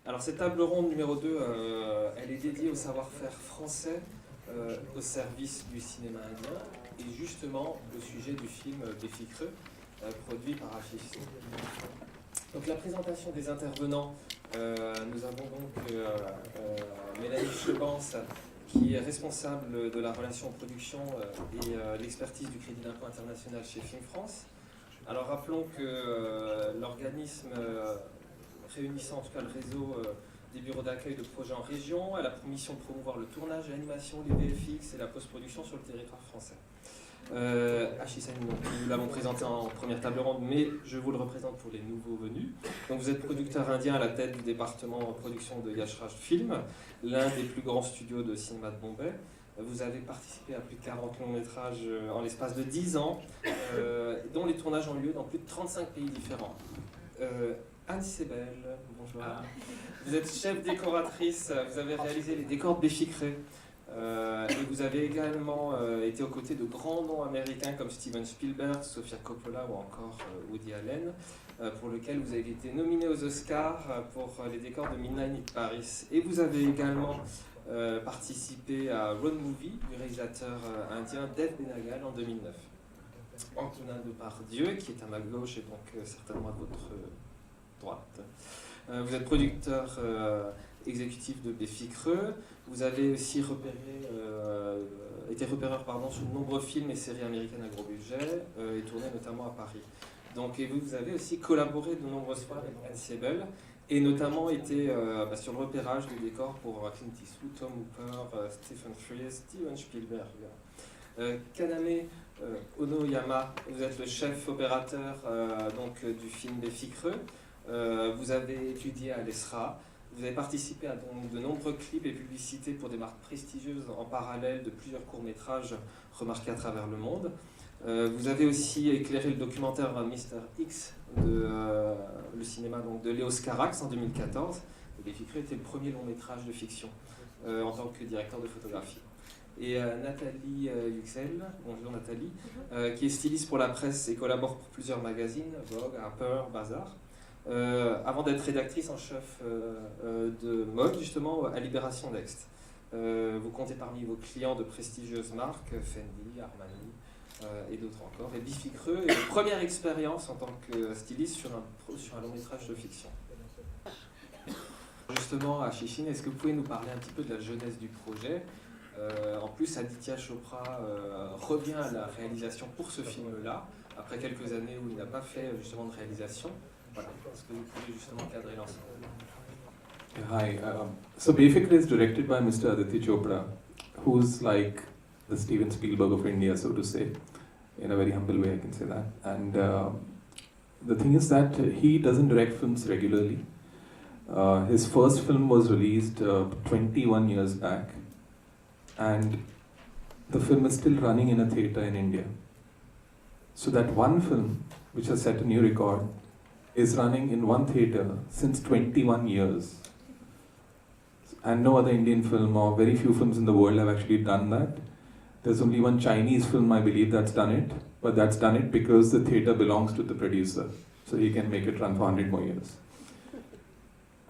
Alors cette table ronde numéro 2, elle est dédiée au savoir-faire français au service du cinéma indien et justement au sujet du film Béficreux, produit par Affiche. Donc la présentation des intervenants, nous avons donc Mélanie Chebans, qui est responsable de la relation production et l'expertise du crédit d'impôt international chez Film France. Alors rappelons que l'organisme réunissant en tout cas le réseau des bureaux d'accueil de projets en région a la mission de promouvoir le tournage, l'animation, les VFX et la post-production sur le territoire français. Ashissen, nous l'avons présenté en première table ronde, mais je vous le représente pour les nouveaux venus. Donc vous êtes producteur indien à la tête du département en production de Yash Raj Film, l'un des plus grands studios de cinéma de Bombay. Vous avez participé à plus de 40 longs métrages en l'espace de 10 ans, dont les tournages ont lieu dans plus de 35 pays différents. Anne Sebel, bonjour. Vous êtes chef décoratrice, vous avez réalisé les décors de Béficré. Et vous avez également été aux côtés de grands noms américains comme Steven Spielberg, Sofia Coppola ou encore Woody Allen, pour lequel vous avez été nominé aux Oscars pour les décors de Midnight in Paris. Et vous avez également participé à Road Movie du réalisateur indien Dev Benagal en 2009. Antonin Depardieu, qui est à ma gauche et donc certainement à votre droite. Vous êtes producteur exécutif de Béficreux. Vous avez aussi été repéreur sur de nombreux films et séries américaines à gros budget et tourné notamment à Paris. Donc, et vous avez aussi collaboré de nombreuses fois avec Anne Sebel et notamment été sur le repérage des décors pour Clint Eastwood, Tom Hooper, Stephen Frears, Steven Spielberg. Kaname Onoyama, vous êtes le chef opérateur du film Béficreux. Vous avez étudié à l'ESRA. Vous avez participé à de nombreux clips et publicités pour des marques prestigieuses en parallèle de plusieurs courts-métrages remarqués à travers le monde. Vous avez aussi éclairé le documentaire Mr. X le cinéma de Léos Carax en 2014. Et Béficreux était le premier long-métrage de fiction en tant que directeur de photographie. Et Nathalie Yüksel, bonjour Nathalie, qui est styliste pour la presse et collabore pour plusieurs magazines, Vogue, Harper, Bazaar. Avant d'être rédactrice en chef de mode, justement, à Libération Next. Vous comptez parmi vos clients de prestigieuses marques, Fendi, Armani et d'autres encore. Et Béficreux est votre première expérience en tant que styliste sur un long métrage de fiction. Justement, à Shichin, est-ce que vous pouvez nous parler un petit peu de la jeunesse du projet ? En plus, Aditya Chopra revient à la réalisation pour ce film-là, après quelques années où il n'a pas fait justement de réalisation. Voilà. Est-ce que vous pouvez justement cadrer l'ensemble? Hi. So Béficreux is directed by Mr. Aditya Chopra, who's like the Steven Spielberg of India, so to say. In a very humble way, I can say that. And the thing is that he doesn't direct films regularly. His first film was released 21 years back, and the film is still running in a theatre in India. So that one film, which has set a new record, is running in one theatre since 21 years. And no other Indian film or very few films in the world have actually done that. There's only one Chinese film, I believe, that's done it, but that's done it because the theatre belongs to the producer, so he can make it run for 100 more years.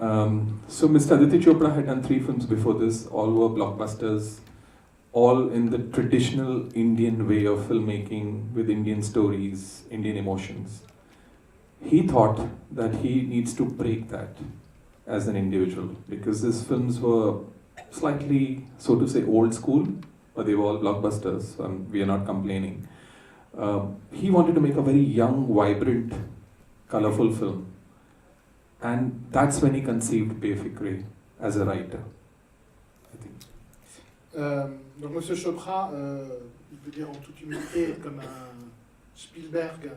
So Mr. Aditya Chopra had done 3 films before this, all were blockbusters, all in the traditional Indian way of filmmaking with Indian stories, Indian emotions. He thought that he needs to break that as an individual because his films were slightly, so to say, old school, but they were all blockbusters, so we are not complaining. He wanted to make a very young, vibrant, colorful film. And that's when he conceived Béficreux as a writer, I think. Donc M. Chopra, il peut dire en toute humilité, comme un Spielberg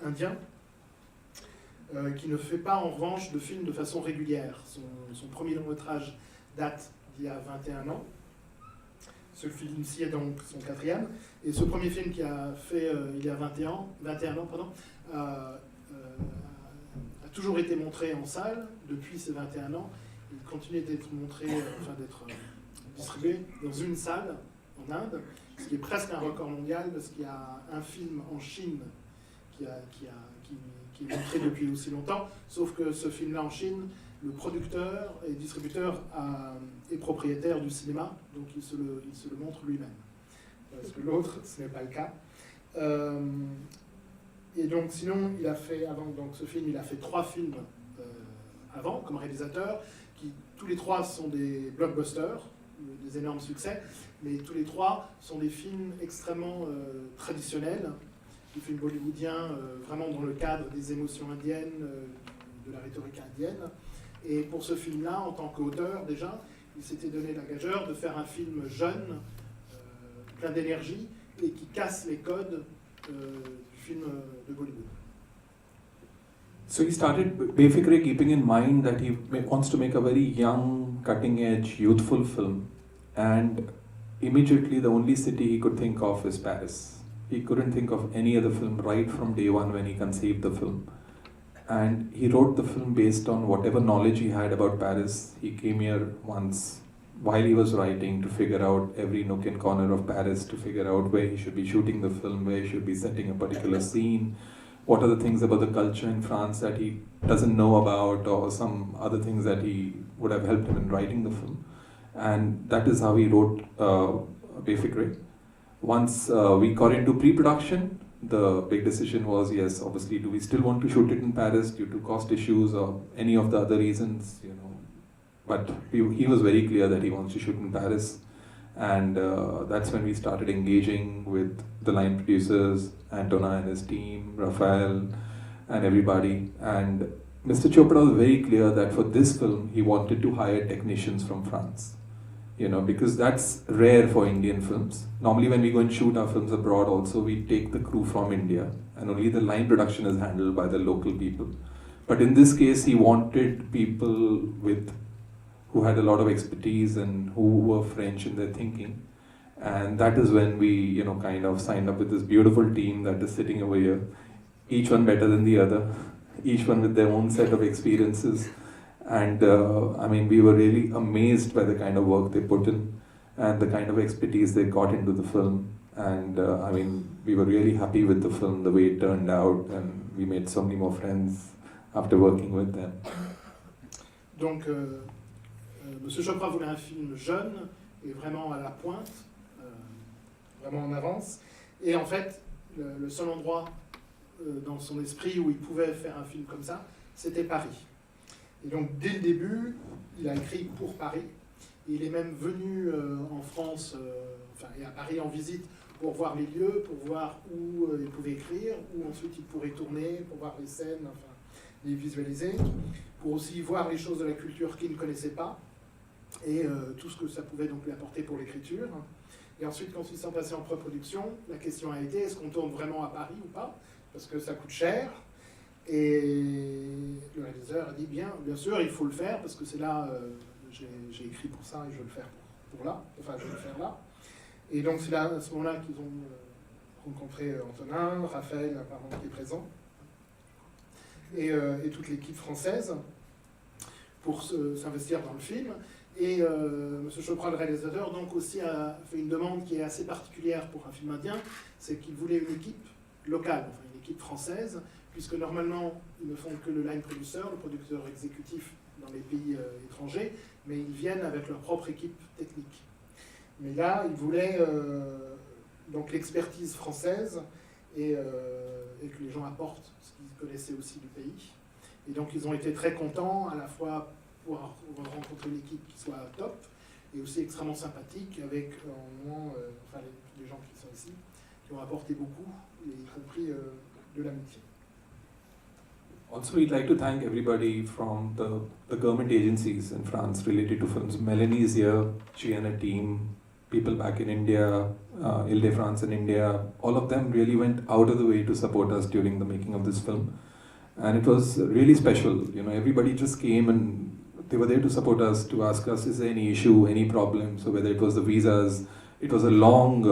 indien, qui ne fait pas en revanche de films de façon régulière. Son premier long métrage date d'il y a 21 ans. Ce film-ci est donc son 4e. Et ce premier film qu'il a fait il y a 21 ans, a toujours été montré en salle depuis ces 21 ans. Il continue d'être montré, d'être distribué dans une salle en Inde, ce qui est presque un record mondial parce qu'il y a un film en Chine qui est montré depuis aussi longtemps, sauf que ce film-là en Chine le producteur et distributeur est propriétaire du cinéma, donc il se le montre lui-même. Parce que l'autre, ce n'est pas le cas. Et donc, sinon, il a fait, avant donc, ce film, il a fait 3 films avant, comme réalisateur, qui tous les 3 sont des blockbusters, des énormes succès, mais tous les 3 sont des films extrêmement traditionnels, des films bollywoodiens, vraiment dans le cadre des émotions indiennes, de la rhétorique indienne. Et pour ce film-là, en tant qu'auteur, déjà, il s'était donné la gageure de faire un film jeune, plein d'énergie, et qui casse les codes du film de Bollywood. So he started basically keeping in mind that he wants to make a very young, cutting-edge, youthful film, and immediately the only city he could think of is Paris. He couldn't think of any other film right from day one when he conceived the film. And he wrote the film based on whatever knowledge he had about Paris. He came here once while he was writing to figure out every nook and corner of Paris, to figure out where he should be shooting the film, where he should be setting a particular scene, what are the things about the culture in France that he doesn't know about, or some other things that he would have helped him in writing the film. And that is how he wrote Befikre. Once we got into pre-production, the big decision was, yes, obviously, do we still want to shoot it in Paris due to cost issues or any of the other reasons, you know. But he was very clear that he wants to shoot in Paris. And that's when we started engaging with the line producers, Antona and his team, Raphael and everybody. And Mr. Chopra was very clear that for this film, he wanted to hire technicians from France. You know, because that's rare for Indian films. Normally when we go and shoot our films abroad also, we take the crew from India and only the line production is handled by the local people. But in this case, he wanted people who had a lot of expertise and who were French in their thinking. And that is when we, you know, kind of signed up with this beautiful team that is sitting over here, each one better than the other, each one with their own set of experiences. And I mean, we were really amazed by the kind of work they put in and the kind of expertise they got into the film. And I mean, we were really happy with the film, the way it turned out, and we made so many more friends after working with them. Donc, Monsieur Chopra voulait un film jeune et vraiment à la pointe, vraiment en avance. Et en fait, le seul endroit dans son esprit où il pouvait faire un film comme ça, c'était Paris. Et donc, dès le début, il a écrit pour Paris. Et il est même venu en France, et à Paris en visite, pour voir les lieux, pour voir où il pouvait écrire, où ensuite il pourrait tourner, pour voir les scènes, enfin, les visualiser, pour aussi voir les choses de la culture qu'il ne connaissait pas, et tout ce que ça pouvait donc lui apporter pour l'écriture. Et ensuite, quand ils sont passés en pré-production, la question a été, est-ce qu'on tourne vraiment à Paris ou pas? Parce que ça coûte cher. Et le réalisateur a dit, bien sûr, il faut le faire, parce que c'est là, j'ai écrit pour ça, et je vais le faire pour là, enfin, je vais le faire là. Et donc, c'est là, à ce moment-là qu'ils ont rencontré Antonin, Raphaël, apparemment, qui est présent, et toute l'équipe française, pour s'investir dans le film. Et M. Chopra, le réalisateur, donc aussi a fait une demande qui est assez particulière pour un film indien, c'est qu'il voulait une équipe locale, enfin une équipe française, puisque normalement, ils ne font que le line producer, le producteur exécutif dans les pays étrangers, mais ils viennent avec leur propre équipe technique. Mais là, ils voulaient donc l'expertise française et que les gens apportent ce qu'ils connaissaient aussi du pays. Et donc, ils ont été très contents, à la fois pour rencontrer une équipe qui soit top, et aussi extrêmement sympathique, avec les gens qui sont ici, qui ont apporté beaucoup, y compris de l'amitié. Also, we'd like to thank everybody from the government agencies in France related to films. Melanie is here, she and her team, people back in India, Ile-de-France in India, all of them really went out of the way to support us during the making of this film. And it was really special, you know, everybody just came and they were there to support us, to ask us, is there any issue, any problem? So whether it was the visas, it was a long,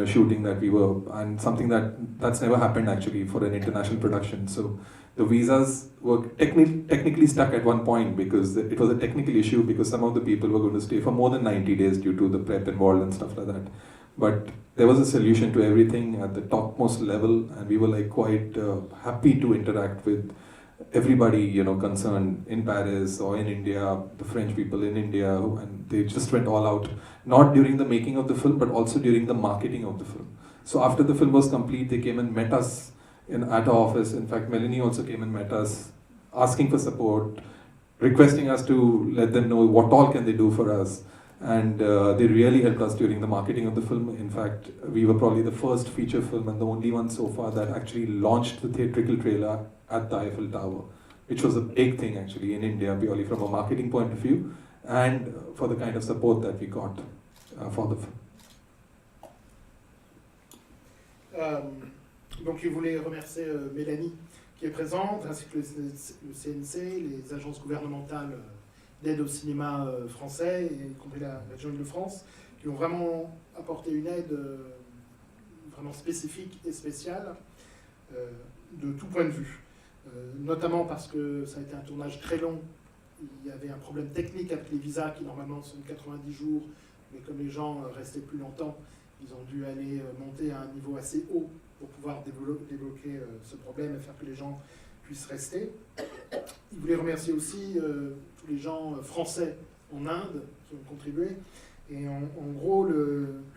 shooting that we were, and something that's never happened actually for an international production. So the visas were technically stuck at one point because it was a technical issue because some of the people were going to stay for more than 90 days due to the prep involved and stuff like that. But there was a solution to everything at the topmost level, and we were like quite happy to interact with everybody, you know, concerned in Paris or in India, the French people in India, and they just went all out, not during the making of the film, but also during the marketing of the film. So after the film was complete, they came and met us at our office. In fact, Melanie also came and met us, asking for support, requesting us to let them know what all can they do for us. And they really helped us during the marketing of the film. In fact, we were probably the first feature film and the only one so far that actually launched the theatrical trailer at the Eiffel Tower, which was a big thing actually in India, purely from a marketing point of view, and for the kind of support that we got for the film. Donc je voulais remercier Mélanie qui est présente, ainsi que le CNC, les agences gouvernementales d'aide au cinéma français, y compris la région Île-de-France, qui ont vraiment apporté une aide vraiment spécifique et spéciale de tout point de vue. Notamment parce que ça a été un tournage très long, il y avait un problème technique avec les visas qui normalement sont de 90 jours, mais comme les gens restaient plus longtemps, ils ont dû aller monter à un niveau assez haut pour pouvoir débloquer ce problème et faire que les gens puissent rester. Il voulait remercier aussi tous les gens français en Inde qui ont contribué. Et en gros,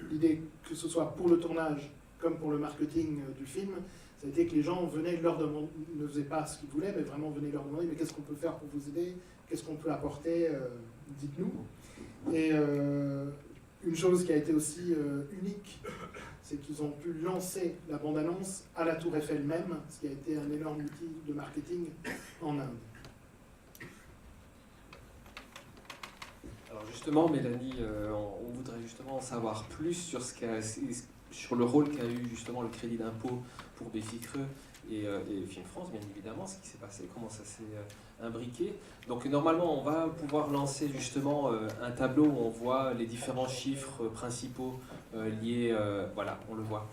l'idée que ce soit pour le tournage comme pour le marketing du film, ça a été que les gens venaient leur demander, ne faisaient pas ce qu'ils voulaient, mais vraiment venaient leur demander mais qu'est-ce qu'on peut faire pour vous aider, qu'est-ce qu'on peut apporter, dites-nous. Et une chose qui a été aussi unique, c'est qu'ils ont pu lancer la bande-annonce à la Tour Eiffel même, ce qui a été un énorme outil de marketing en Inde. Alors justement, Mélanie, on voudrait justement en savoir plus sur le rôle qu'a eu justement le crédit d'impôt pour Beffy-Creux et Film France, bien évidemment, ce qui s'est passé, comment ça s'est imbriqué. Donc normalement, on va pouvoir lancer justement un tableau où on voit les différents chiffres principaux liés, voilà, on le voit,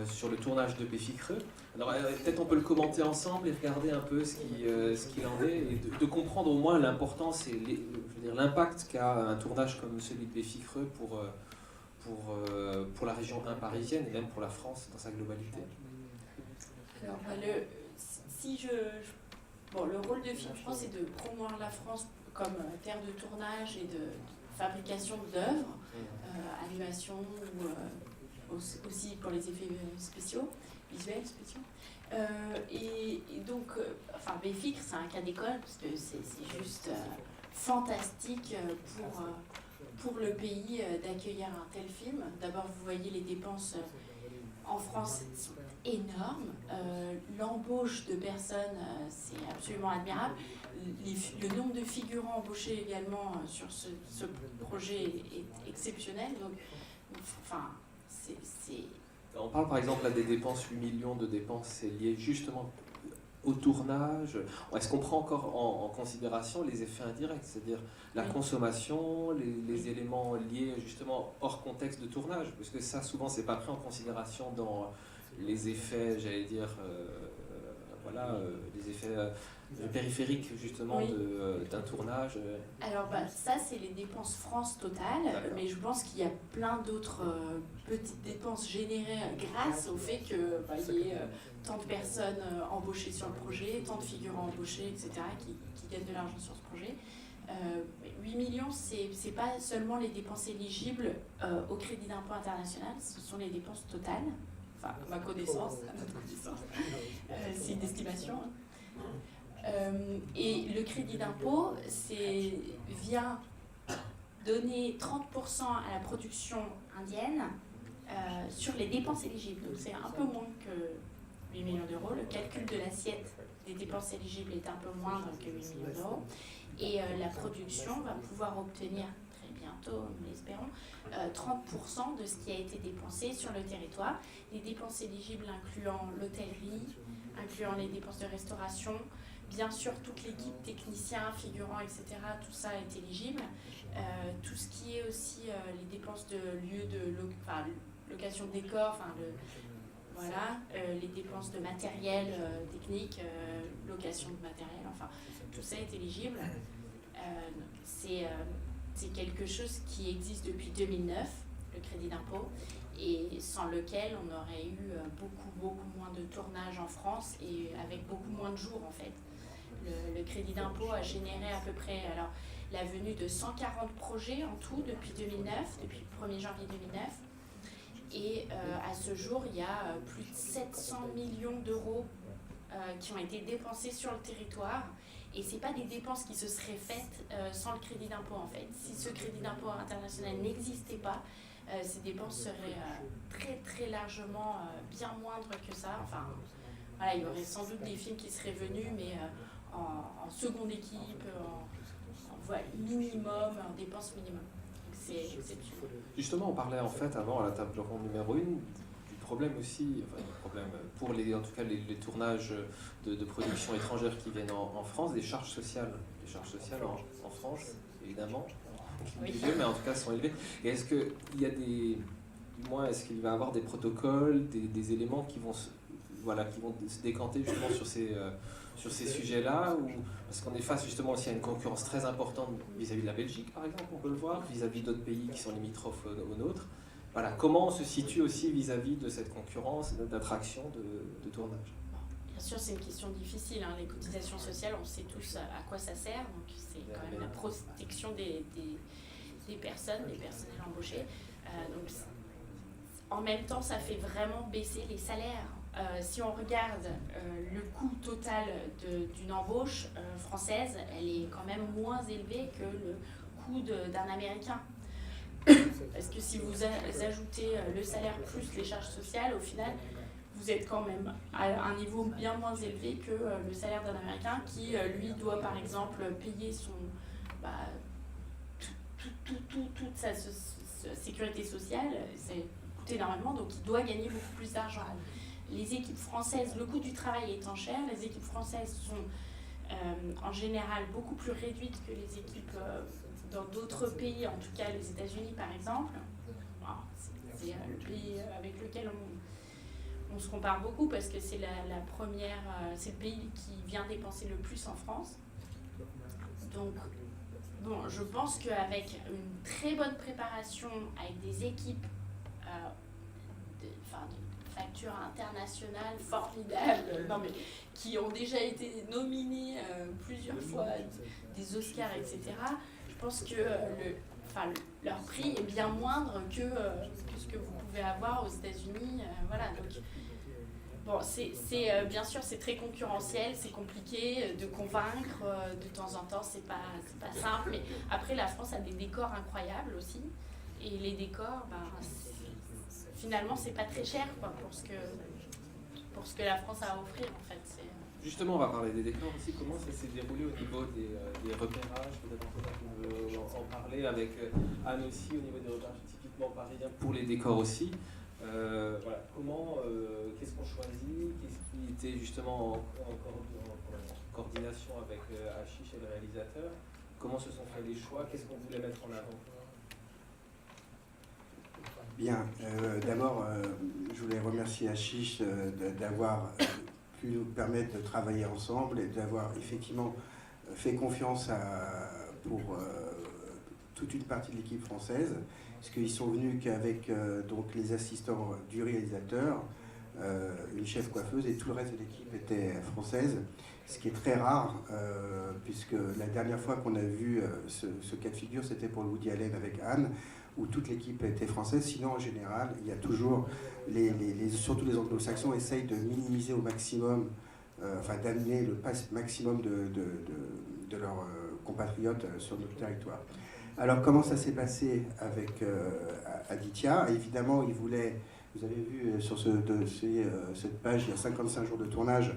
sur le tournage de Beffy-Creux. Alors peut-être on peut le commenter ensemble et regarder un peu ce qu'il en est, et de comprendre au moins l'importance et l'impact qu'a un tournage comme celui de Beffy-Creux pour la région parisienne et même pour la France dans sa globalité. Alors, le rôle de Film France, c'est de promouvoir la France comme terre de tournage et de fabrication d'œuvres, animation ou aussi pour les effets visuels spéciaux. Et donc, Beffy-Creux, c'est un cas d'école parce que c'est juste fantastique pour le pays d'accueillir un tel film. D'abord, vous voyez les dépenses en France sont énormes. L'embauche de personnes, c'est absolument admirable. Le nombre de figurants embauchés également sur ce projet est exceptionnel. Donc, On parle par exemple là des dépenses, 8 millions de dépenses, c'est lié justement au tournage. Est-ce qu'on prend encore en considération les effets indirects, c'est-à-dire la consommation, les éléments liés justement hors contexte de tournage, parce que ça souvent c'est pas pris en considération dans les effets, j'allais dire, les effets périphériques justement d'un tournage. Alors ça c'est les dépenses France totales, mais je pense qu'il y a plein d'autres petites dépenses générées grâce au fait qu'il y ait tant de personnes embauchées sur le projet, tant de figurants embauchés, etc., qui gagnent de l'argent sur ce projet. 8 millions, c'est pas seulement les dépenses éligibles au crédit d'impôt international, ce sont les dépenses totales, enfin à ma connaissance, c'est une estimation. Et le crédit d'impôt vient donner 30% à la production indienne sur les dépenses éligibles. Donc c'est un peu moins que 8 millions d'euros. Le calcul de l'assiette des dépenses éligibles est un peu moindre que 8 millions d'euros. Et la production va pouvoir obtenir très bientôt, nous l'espérons, 30% de ce qui a été dépensé sur le territoire. Les dépenses éligibles incluant l'hôtellerie, incluant les dépenses de restauration, bien sûr toute l'équipe techniciens, figurants, etc., tout ça est éligible. Tout ce qui est aussi les dépenses de lieu de location de décor, les dépenses de matériel technique, location de matériel, tout ça est éligible. C'est quelque chose qui existe depuis 2009, le crédit d'impôt, et sans lequel on aurait eu beaucoup moins de tournages en France et avec beaucoup moins de jours en fait. Le crédit d'impôt a généré à peu près la venue de 140 projets en tout depuis 2009, depuis le 1er janvier 2009. Et à ce jour, il y a plus de 700 millions d'euros qui ont été dépensés sur le territoire. Et ce n'est pas des dépenses qui se seraient faites sans le crédit d'impôt en fait. Si ce crédit d'impôt international n'existait pas, ces dépenses seraient très très largement bien moindres que ça. Enfin, voilà, il y aurait sans doute des films qui seraient venus, mais en seconde équipe, voilà, minimum, en dépenses minimum. C'est exceptionnel. Justement, on parlait en fait avant à la table ronde numéro 1 du problème aussi, enfin du problème pour en tout cas les tournages de productions étrangères qui viennent en France, des charges sociales. Les charges sociales en France, évidemment, Oui. mais en tout cas sont élevées. Et est-ce qu'il y a du moins, est-ce qu'il va y avoir des protocoles, des éléments qui vont se décanter justement sur ces sujets-là, parce qu'on est face justement aussi à une concurrence très importante vis-à-vis de la Belgique, par exemple, on peut le voir, vis-à-vis d'autres pays qui sont limitrophes aux nôtres. Voilà, comment on se situe aussi vis-à-vis de cette concurrence, d'attraction de tournage? Bien sûr, c'est une question difficile. Les cotisations sociales, on sait tous à quoi ça sert. Donc, c'est quand même la protection des personnes, des personnels embauchés. Donc, en même temps, ça fait vraiment baisser les salaires. Si on regarde le coût total d'une embauche française, elle est quand même moins élevée que le coût d'un Américain. Parce que si vous ajoutez le salaire plus les charges sociales, au final, vous êtes quand même à un niveau bien moins élevé que le salaire d'un Américain qui, lui, doit par exemple payer toute sa sécurité sociale. C'est coûte énormément, donc il doit gagner beaucoup plus d'argent. Les équipes françaises, le coût du travail étant cher, les équipes françaises sont en général beaucoup plus réduites que les équipes dans d'autres pays, en tout cas les États-Unis par exemple. C'est le pays avec lequel on se compare beaucoup parce que c'est c'est le pays qui vient dépenser le plus en France. Donc, bon, je pense qu'avec une très bonne préparation, avec des équipes de facture internationale formidable, qui ont déjà été nominées plusieurs fois des Oscars, etc. Je pense que leur prix est bien moindre que ce que vous pouvez avoir aux États-Unis. Voilà, donc bon, bien sûr, c'est très concurrentiel, c'est compliqué de convaincre de temps en temps, c'est pas simple. Mais après, la France a des décors incroyables aussi, et les décors, finalement, c'est pas très cher pour ce que la France a à offrir en fait. Justement, on va parler des décors aussi. Comment ça s'est déroulé au niveau des repérages? Peut-être qu'on peut en parler avec Anne aussi, au niveau des repérages typiquement parisiens pour les décors aussi. Voilà. Comment, qu'est-ce qu'on choisit? Qu'est-ce qui était justement en coordination avec Ashish et le réalisateur? Comment se sont faits les choix? Qu'est-ce qu'on voulait mettre en avant? Bien, d'abord, je voulais remercier Ashish d'avoir pu nous permettre de travailler ensemble et d'avoir effectivement fait confiance pour toute une partie de l'équipe française, parce qu'ils sont venus qu'avec donc les assistants du réalisateur, une chef coiffeuse, et tout le reste de l'équipe était française, ce qui est très rare, puisque la dernière fois qu'on a vu ce cas de figure, c'était pour le Woody Allen avec Anne, où toute l'équipe était française. Sinon, en général, il y a toujours, surtout les anglo-saxons, essayent de minimiser au maximum, d'amener le maximum de leurs compatriotes sur notre territoire. Alors, comment ça s'est passé avec Aditya? Évidemment, ils voulaient, vous avez vu sur cette page, il y a 55 jours de tournage,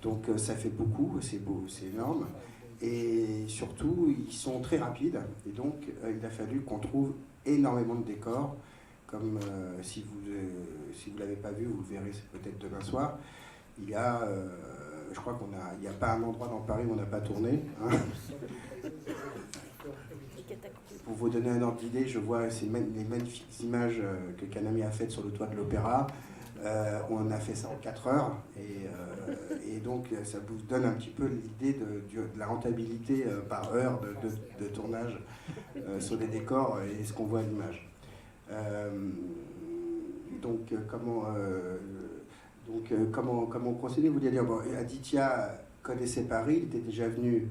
donc ça fait beaucoup, c'est beau, c'est énorme. Et surtout, ils sont très rapides, et donc il a fallu qu'on trouve énormément de décors, comme si vous ne l'avez pas vu, vous le verrez peut-être demain soir. Il y a, je crois il n'y a pas un endroit dans Paris où on n'a pas tourné. Hein. Pour vous donner un ordre d'idée, je vois les magnifiques images que Kanami a faites sur le toit de l'Opéra. On a fait ça en 4 heures, et donc ça vous donne un petit peu l'idée de la rentabilité par heure de tournage sur des décors et ce qu'on voit à l'image. Comment procéder? Vous voulez dire, bon, Aditya connaissait Paris, il était déjà venu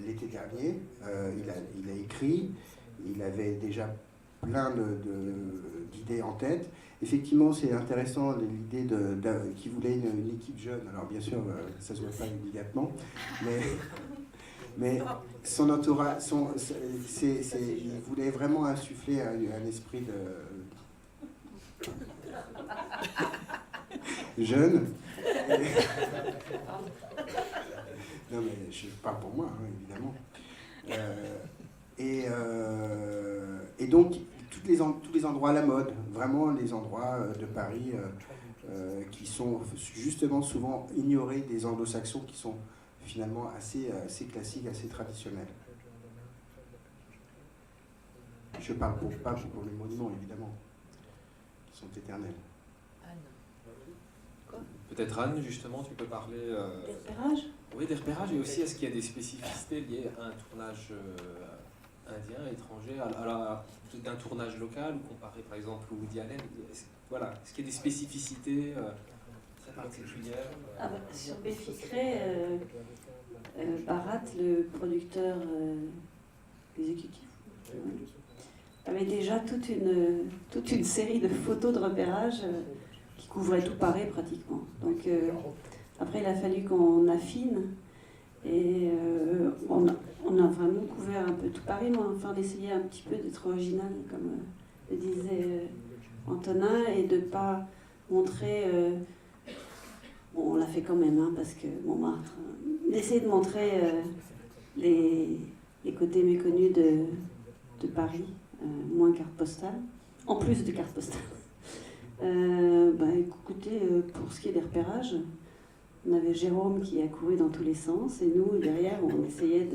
l'été dernier, il a écrit, il avait déjà plein d'idées en tête. Effectivement, c'est intéressant l'idée qu'il voulait une équipe jeune. Alors bien sûr, ça ne se voit pas immédiatement, mais son entourage, il voulait vraiment insuffler un esprit de jeune. Non mais je parle pour moi, hein, évidemment. Et donc tous les endroits à la mode, vraiment les endroits de Paris qui sont justement souvent ignorés des anglo-saxons, qui sont finalement assez classiques, assez traditionnels. Je parle pas pour les monuments, évidemment, qui sont éternels. Peut-être Anne, justement, tu peux parler... Des repérages ? Oui, des repérages, et aussi est-ce qu'il y a des spécificités liées à un tournage indien, étranger, alors d'un tournage local, ou comparé par exemple au Woody Allen, voilà, est-ce qu'il y a des spécificités très particulières Sur Béficré, Bharat, le producteur exécutif, avait déjà toute une série de photos de repérage qui couvraient tout Paris pratiquement. Donc après, il a fallu qu'on affine. Et on a vraiment couvert un peu tout Paris, mais enfin, on essayait un petit peu d'être original, comme le disait Antonin, et de ne pas montrer... bon, on l'a fait quand même, hein, parce que Montmartre... d'essayer de montrer les côtés méconnus de Paris, moins carte postale, en plus de carte postale. Écoutez, pour ce qui est des repérages, on avait Jérôme qui a couru dans tous les sens, et nous, derrière, on essayait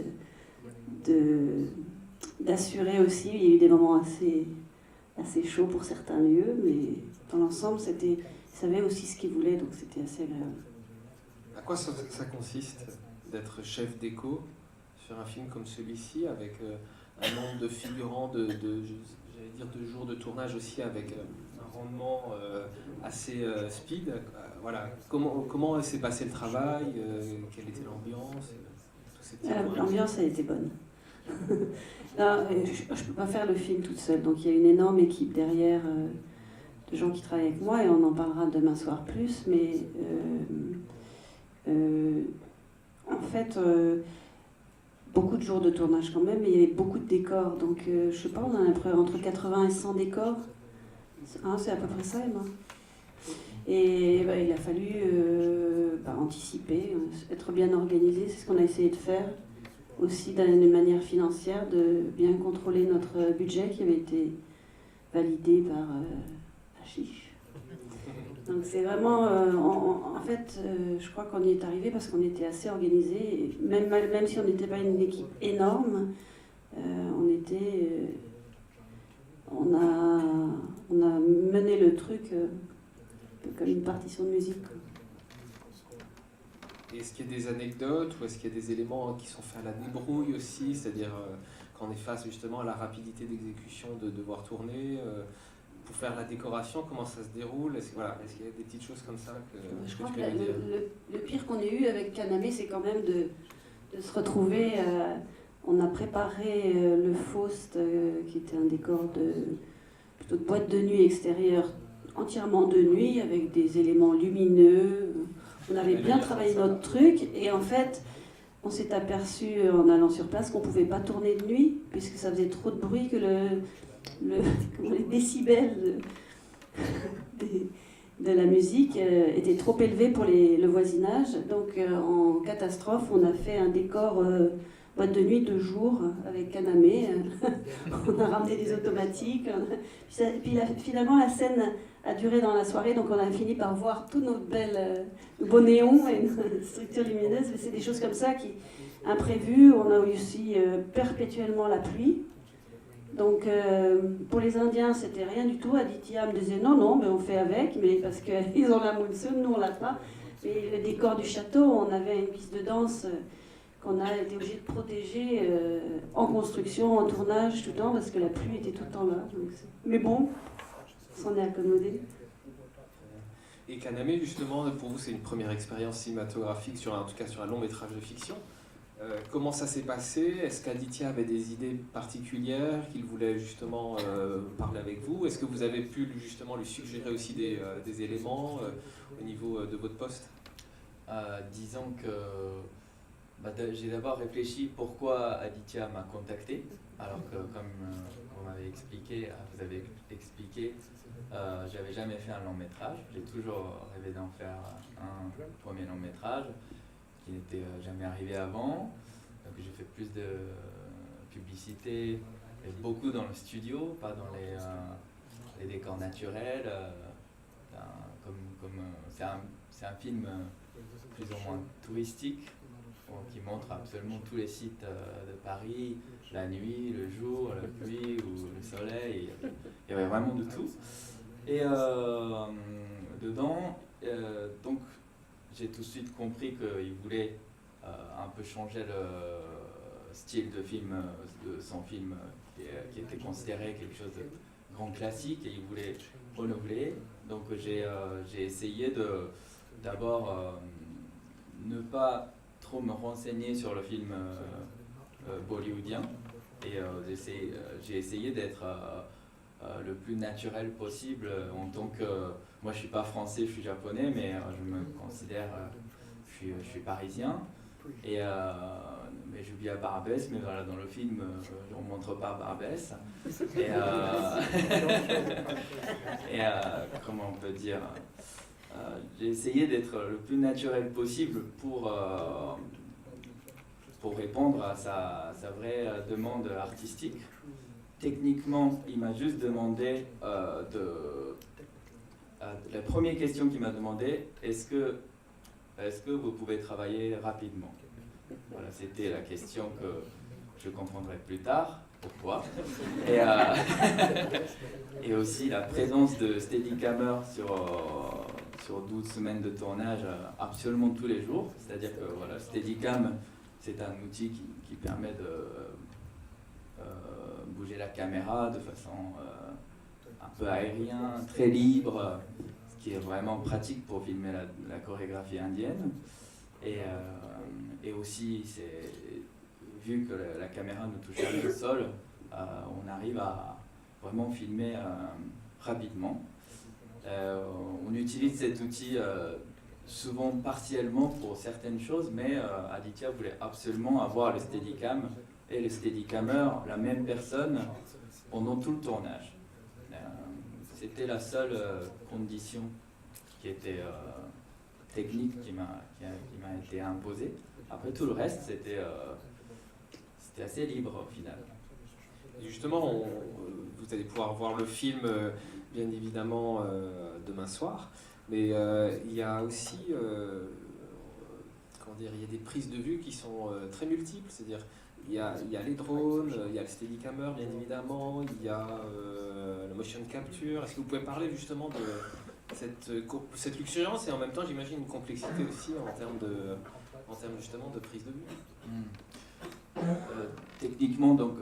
d'assurer aussi. Il y a eu des moments assez chauds pour certains lieux, mais dans l'ensemble, ils savaient aussi ce qu'ils voulaient, donc c'était assez agréable. À quoi ça consiste d'être chef déco sur un film comme celui-ci, avec un nombre de figurants, j'allais dire de jours de tournage aussi, avec un rendement assez speed. Voilà. Comment s'est passé le travail, quelle était l'ambiance, L'ambiance a été bonne. Non, je ne peux pas faire le film toute seule, donc il y a une énorme équipe derrière de gens qui travaillent avec moi, et on en parlera demain soir plus, mais en fait, beaucoup de jours de tournage quand même, et il y avait beaucoup de décors, donc je ne sais pas, on en a entre 80 et 100 décors, hein, c'est à peu près ça, Emma. Et il a fallu anticiper, être bien organisé, c'est ce qu'on a essayé de faire. Aussi d'une manière financière, de bien contrôler notre budget qui avait été validé par Ashish. Donc c'est vraiment, en fait, je crois qu'on y est arrivé parce qu'on était assez organisé, même si on n'était pas une équipe énorme, on a mené le truc un peu comme une partition de musique. Est-ce qu'il y a des anecdotes ou est-ce qu'il y a des éléments qui sont faits à la débrouille aussi, c'est-à-dire quand on est face justement à la rapidité d'exécution de devoir tourner pour faire la décoration, comment ça se déroule, est-ce qu'il y a des petites choses comme ça je crois que le pire qu'on ait eu avec Kaname, c'est quand même de se retrouver, on a préparé le Faust qui était un décor plutôt de boîte de nuit extérieure, entièrement de nuit, avec des éléments lumineux. On avait bien travaillé notre truc, et en fait, on s'est aperçu en allant sur place qu'on ne pouvait pas tourner de nuit, puisque ça faisait trop de bruit, que les décibels de la musique étaient trop élevés pour le voisinage. Donc en catastrophe, on a fait un décor boîte de nuit de jour avec Kaname. On a ramené des automatiques. Puis finalement, la scène a duré dans la soirée, donc on a fini par voir tous nos beaux néons et nos structures lumineuses. Mais c'est des choses comme ça qui imprévues. On a aussi perpétuellement la pluie. Donc pour les Indiens, c'était rien du tout. Aditya me disait non, mais on fait avec, mais parce qu'ils ont la monsoon, nous on l'a pas. Et le décor du château, on avait une piste de danse qu'on a été obligé de protéger en construction, en tournage, tout le temps, parce que la pluie était tout le temps là. Donc mais bon, on s'en est accommodé. Et Kaname, justement, pour vous, c'est une première expérience cinématographique, en tout cas sur un long métrage de fiction. Comment ça s'est passé? Est-ce qu'Aditya avait des idées particulières qu'il voulait justement parler avec vous? Est-ce que vous avez pu justement lui suggérer aussi des éléments au niveau de votre poste? Disons que j'ai d'abord réfléchi pourquoi Aditya m'a contacté, alors que comme vous avez expliqué, j'avais jamais fait un long métrage. J'ai toujours rêvé d'en faire un premier long métrage qui n'était jamais arrivé avant. Donc j'ai fait plus de publicité, et beaucoup dans le studio, pas dans les décors naturels. C'est un film plus ou moins touristique qui montre absolument tous les sites de Paris, la nuit, le jour, la pluie ou le soleil. Il y avait vraiment de tout. Et dedans, donc j'ai tout de suite compris qu'il voulait un peu changer le style de film, de son film qui était considéré quelque chose de grand classique, et il voulait renouveler. Donc j'ai essayé d'abord ne pas trop me renseigner sur le film bollywoodien, et j'ai essayé d'être le plus naturel possible en tant que... Moi je suis pas français, je suis japonais, mais je me considère... je suis parisien, et mais je vis à Barbès, mais voilà, dans le film on ne montre pas Barbès. Et comment on peut dire, j'ai essayé d'être le plus naturel possible pour répondre à sa vraie demande artistique. Techniquement, il m'a juste demandé la première question qu'il m'a demandé, est-ce que vous pouvez travailler rapidement? Voilà, c'était la question que je comprendrai plus tard, pourquoi. Et aussi la présence de Steadicammer sur 12 semaines de tournage absolument tous les jours. C'est-à-dire que voilà, Steadicam, c'est un outil qui permet de bouger la caméra de façon un peu aérienne, très libre, ce qui est vraiment pratique pour filmer la chorégraphie indienne. Et aussi, vu que la caméra ne touche jamais le sol, on arrive à vraiment filmer rapidement. On utilise cet outil souvent partiellement pour certaines choses, mais Aditya voulait absolument avoir le Steadicam et le Steadicammer, la même personne, pendant tout le tournage. C'était la seule condition qui était technique qui m'a été imposée. Après tout le reste, c'était assez libre au final. Et justement, vous allez pouvoir voir le film, bien évidemment, demain soir. Mais il y a aussi, comment dire, il y a des prises de vue qui sont très multiples. C'est-à-dire, il y a les drones, il y a le Steadicammer, bien évidemment, il y a le motion capture. Est-ce que vous pouvez parler justement de cette luxuriance et en même temps, j'imagine, une complexité aussi en termes justement de prise de vue? Techniquement, donc,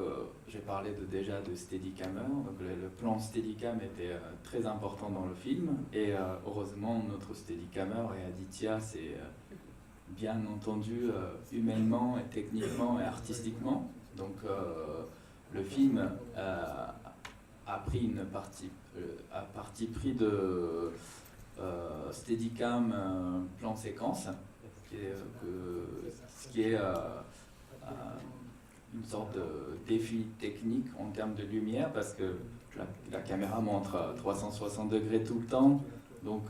j'ai parlé déjà de Steadicammer. Donc, le plan Steadicam était très important dans le film, et heureusement notre Steadicammer et Aditya, c'est bien entendu humainement et techniquement et artistiquement. Donc le film a pris une parti pris de Steadicam plan séquence, ce qui est une sorte de défi technique en termes de lumière, parce que la caméra montre à 360 degrés tout le temps, donc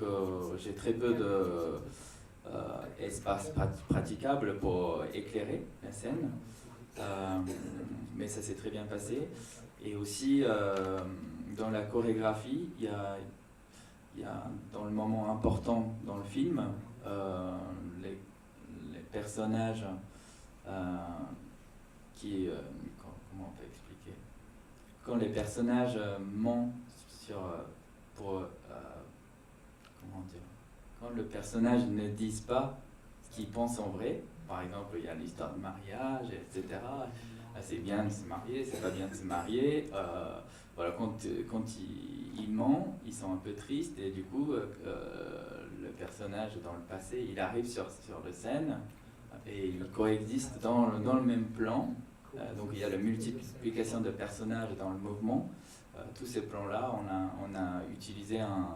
j'ai très peu d'espace praticable pour éclairer la scène, mais ça s'est très bien passé. Et aussi dans la chorégraphie, il y a dans le moment important dans le film, les personnages comment on peut expliquer, quand les personnages mentent comment dire, quand le personnage ne dit pas ce qu'il pense en vrai. Par exemple, il y a l'histoire de mariage, etc. C'est bien de se marier, c'est pas bien de se marier. Voilà, quand ils mentent, ils sont un peu tristes, et du coup, le personnage dans le passé, il arrive sur le scène et il coexiste dans le même plan. Donc il y a la multiplication de personnages dans le mouvement. Tous ces plans-là, on a utilisé un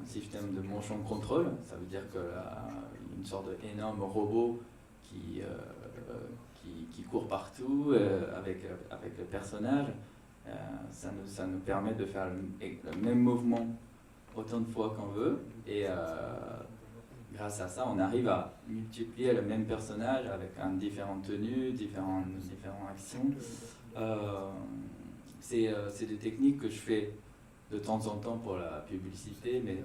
système de motion control. Ça veut dire qu'une sorte d'énorme robot qui court partout avec le personnage. Ça nous permet de faire le même mouvement autant de fois qu'on veut. Et grâce à ça, on arrive à multiplier le même personnage avec différentes tenues, différentes actions. C'est des techniques que je fais de temps en temps pour la publicité, mais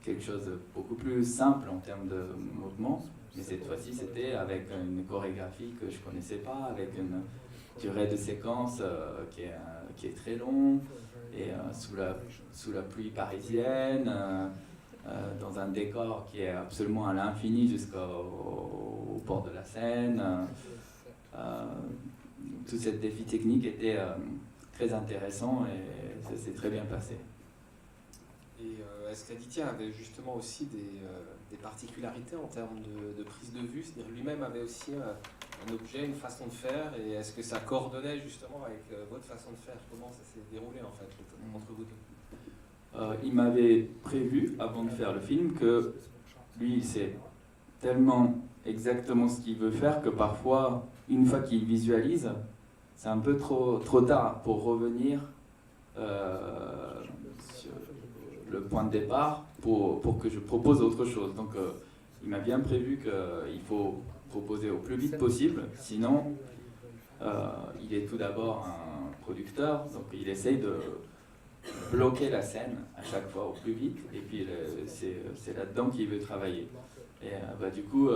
quelque chose de beaucoup plus simple en termes de mouvement. Mais cette fois-ci, c'était avec une chorégraphie que je ne connaissais pas, avec une durée de séquence qui est très longue, et sous la pluie parisienne, dans un décor qui est absolument à l'infini jusqu'au bord de la Seine. Tout ce défi technique était très intéressant et ça s'est très bien passé. Et est-ce qu'Aditya avait justement aussi des particularités en termes de prise de vue? C'est-à-dire lui-même avait aussi un objet, une façon de faire, et est-ce que ça coordonnait justement avec votre façon de faire? Comment ça s'est déroulé en fait entre vous deux? Il m'avait prévu avant de faire le film que lui c'est tellement exactement ce qu'il veut faire que parfois une fois qu'il visualise c'est un peu trop tard pour revenir sur le point de départ pour que je propose autre chose. Donc il m'a bien prévu qu'il faut proposer au plus vite possible, sinon il est tout d'abord un producteur, donc il essaye de bloquer la scène à chaque fois au plus vite, et puis c'est là-dedans qu'il veut travailler. Et du coup,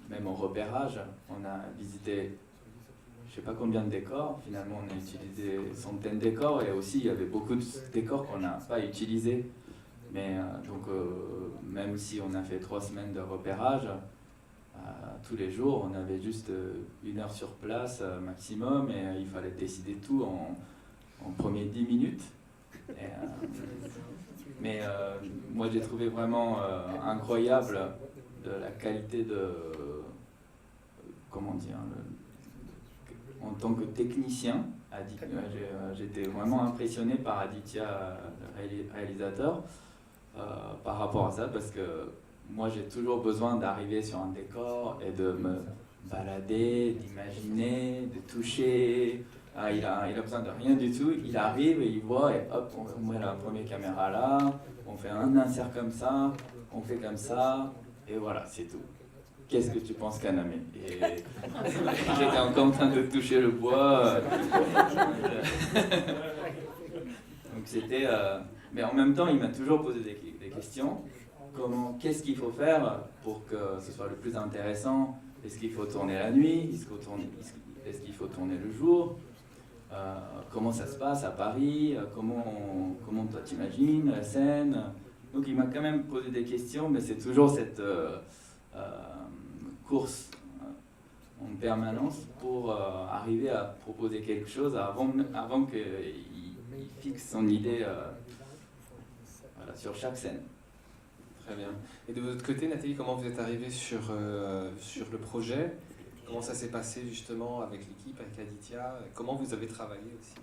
même au repérage, on a visité je sais pas combien de décors, finalement on a utilisé centaines de décors, et aussi il y avait beaucoup de décors qu'on n'a pas utilisés. Mais donc même si on a fait 3 semaines de repérage, tous les jours on avait juste 1 heure sur place maximum, et il fallait décider tout en premiers 10 minutes. Mais moi j'ai trouvé vraiment incroyable de la qualité de, comment dire, en tant que technicien, j'étais vraiment impressionné par Aditya, le réalisateur, par rapport à ça, parce que moi j'ai toujours besoin d'arriver sur un décor et de me balader, d'imaginer, de toucher. Il a besoin de rien du tout, il arrive et il voit, et hop, on met la première caméra là, on fait un insert comme ça, on fait comme ça, et voilà, c'est tout. Qu'est-ce que tu penses, Kaname? Et j'étais encore en train de toucher le bois. Donc c'était... mais en même temps, il m'a toujours posé des questions. Qu'est-ce qu'il faut faire pour que ce soit le plus intéressant? Est-ce qu'il faut tourner la nuit? Est-ce qu'il faut tourner le jour? Comment ça se passe à Paris? Comment toi t'imagines la scène? Donc il m'a quand même posé des questions, mais c'est toujours cette course en permanence pour arriver à proposer quelque chose avant qu'il fixe son idée voilà, sur chaque scène. Très bien. Et de votre côté, Nathalie, comment vous êtes arrivée sur le projet? Comment ça s'est passé justement avec l'équipe, avec Aditya? Comment vous avez travaillé aussi?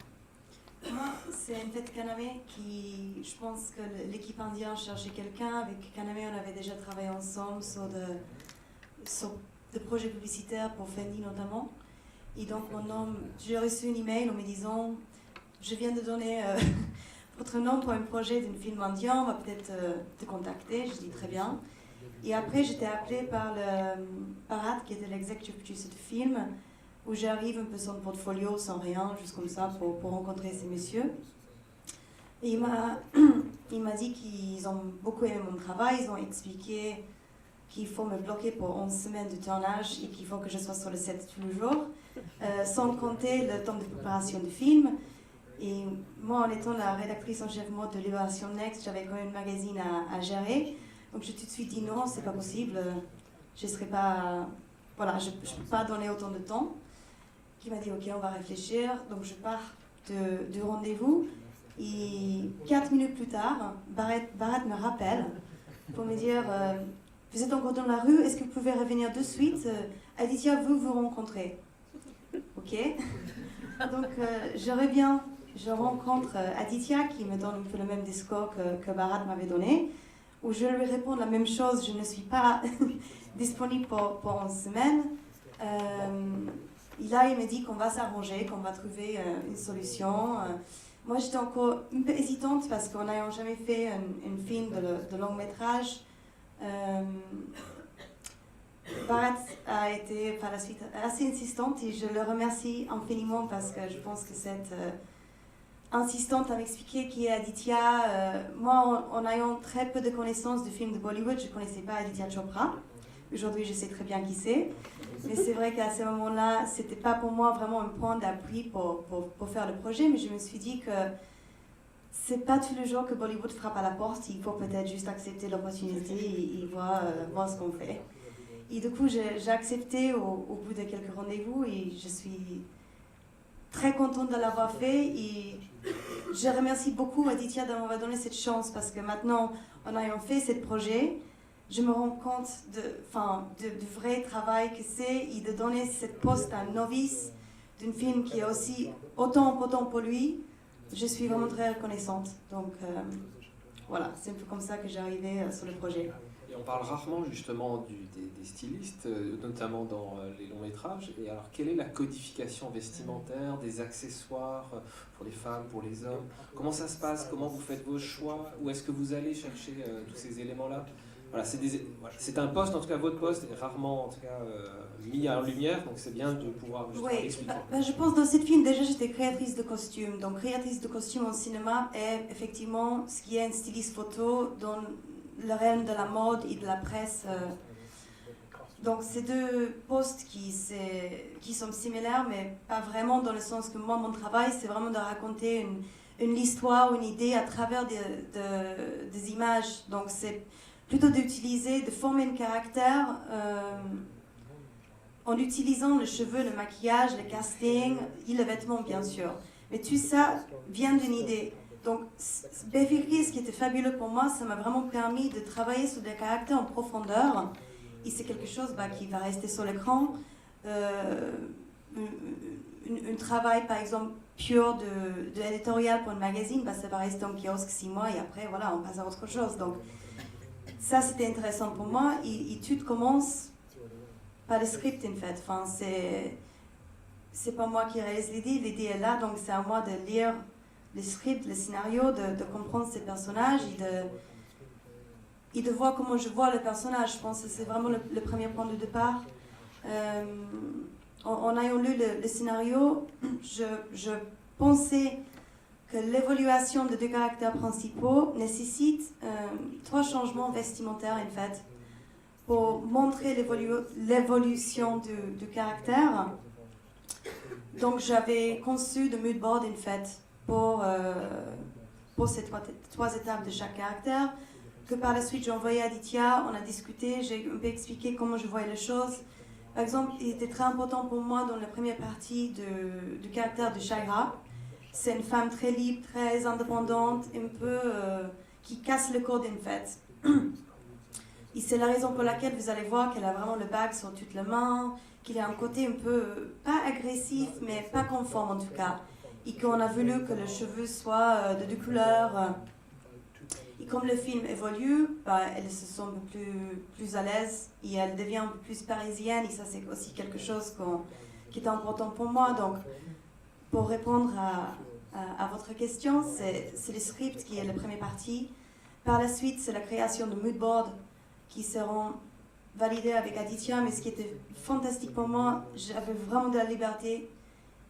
Moi, c'est en fait Kaname qui, je pense que l'équipe indienne cherchait quelqu'un. Avec Kaname, on avait déjà travaillé ensemble sur des projets publicitaires pour Fendi notamment. Et donc, j'ai reçu un email en me disant, je viens de donner votre nom pour un projet d'un film indien, on va peut-être te contacter. Je dis très bien. Et après, j'étais appelée par Parad, qui était l'executive producer du film, où j'arrive un peu sans portfolio, sans rien, juste comme ça, pour rencontrer ces messieurs. Et il m'a dit qu'ils ont beaucoup aimé mon travail, ils ont expliqué qu'il faut me bloquer pour 11 semaines de tournage et qu'il faut que je sois sur le set tous les jours, sans compter le temps de préparation du film. Et moi, en étant la rédactrice en chef mode de Libération Next, j'avais quand même un magazine à gérer. Donc j'ai tout de suite dit non, c'est pas possible, je serai pas, voilà, je peux pas donner autant de temps. Qui m'a dit ok, on va réfléchir. Donc je pars du rendez-vous Et 4 minutes plus tard, Bharat me rappelle pour me dire vous êtes encore dans la rue, est-ce que vous pouvez revenir de suite? Aditya veut vous rencontrer. Ok. Donc je reviens, je rencontre Aditya qui me donne un peu le même discours que Bharat m'avait donné, où je lui réponds la même chose, je ne suis pas disponible pour une semaine. Et là, il me dit qu'on va s'arranger, qu'on va trouver une solution. Moi, j'étais encore un peu hésitante parce qu'on n'ayant jamais fait un film de long métrage. Bharat a été par la suite assez insistante et je le remercie infiniment parce que je pense que cette insistante à m'expliquer qui est Aditya. Moi, en ayant très peu de connaissances de films de Bollywood, je ne connaissais pas Aditya Chopra. Aujourd'hui, je sais très bien qui c'est. Mais c'est vrai qu'à ce moment-là, ce n'était pas pour moi vraiment un point d'appui pour faire le projet, mais je me suis dit que c'est pas tous les jours que Bollywood frappe à la porte, il faut peut-être juste accepter l'opportunité et voir ce qu'on fait. Et du coup, j'ai accepté au bout de quelques rendez-vous et je suis très contente de l'avoir fait et je remercie beaucoup Aditya d'avoir donné cette chance parce que maintenant, en ayant fait ce projet, je me rends compte du vrai travail que c'est et de donner cette poste à un novice d'un film qui est aussi autant important pour lui. Je suis vraiment très reconnaissante. Donc voilà, c'est un peu comme ça que j'ai arrivé sur le projet. Et on parle rarement justement des stylistes, notamment dans les longs métrages. Et alors, quelle est la codification vestimentaire, des accessoires pour les femmes, pour les hommes? Comment ça se passe? Comment vous faites vos choix? Où est-ce que vous allez chercher tous ces éléments-là? Voilà, c'est un poste, en tout cas votre poste, est rarement en tout cas, mis en lumière, donc c'est bien de pouvoir expliquer. Je pense dans ce film, déjà j'étais créatrice de costumes. Donc créatrice de costumes en cinéma est effectivement ce qui est un styliste photo dans le règne de la mode et de la presse. Donc c'est deux postes qui sont similaires, mais pas vraiment dans le sens que moi, mon travail, c'est vraiment de raconter une histoire, une idée à travers des images. Donc c'est plutôt de former un caractère en utilisant les cheveux, le maquillage, le casting et le vêtement, bien sûr. Mais tout ça vient d'une idée. Donc, Befikri, ce qui était fabuleux pour moi, ça m'a vraiment permis de travailler sur des caractères en profondeur. Et c'est quelque chose qui va rester sur l'écran. Un travail, par exemple, pur de éditorial pour un magazine, ça va rester en kiosque 6 mois et après, voilà, on passe à autre chose. Donc, ça, c'était intéressant pour moi. Et tout commence par le script, en fait. Enfin, c'est pas moi qui réalise l'idée. L'idée est là, donc c'est à moi de lire le script, le scénario, de comprendre ces personnages et de voir comment je vois le personnage. Je pense que c'est vraiment le premier point de départ. En ayant lu le scénario, je pensais que l'évaluation de 2 caractères principaux nécessite 3 changements vestimentaires, en fait, pour montrer l'évolution du caractère. Donc j'avais conçu de mood board, en fait, pour ces 3 étapes de chaque caractère, que par la suite j'ai envoyé à Aditya, on a discuté, j'ai un peu expliqué comment je voyais les choses. Par exemple, il était très important pour moi dans la première partie du caractère de Shaira. C'est une femme très libre, très indépendante, un peu qui casse le code, en fait. Et c'est la raison pour laquelle vous allez voir qu'elle a vraiment le bague sur toutes les mains, qu'il a un côté un peu, pas agressif, mais pas conforme en tout cas. Et qu'on a voulu que les cheveux soient de 2 couleurs. Et comme le film évolue, elle se sent un peu plus à l'aise et elle devient un peu plus parisienne. Et ça, c'est aussi quelque chose qui est important pour moi. Donc, pour répondre à votre question, c'est le script qui est la première partie. Par la suite, c'est la création de mood boards qui seront validés avec Aditya. Mais ce qui était fantastique pour moi, j'avais vraiment de la liberté.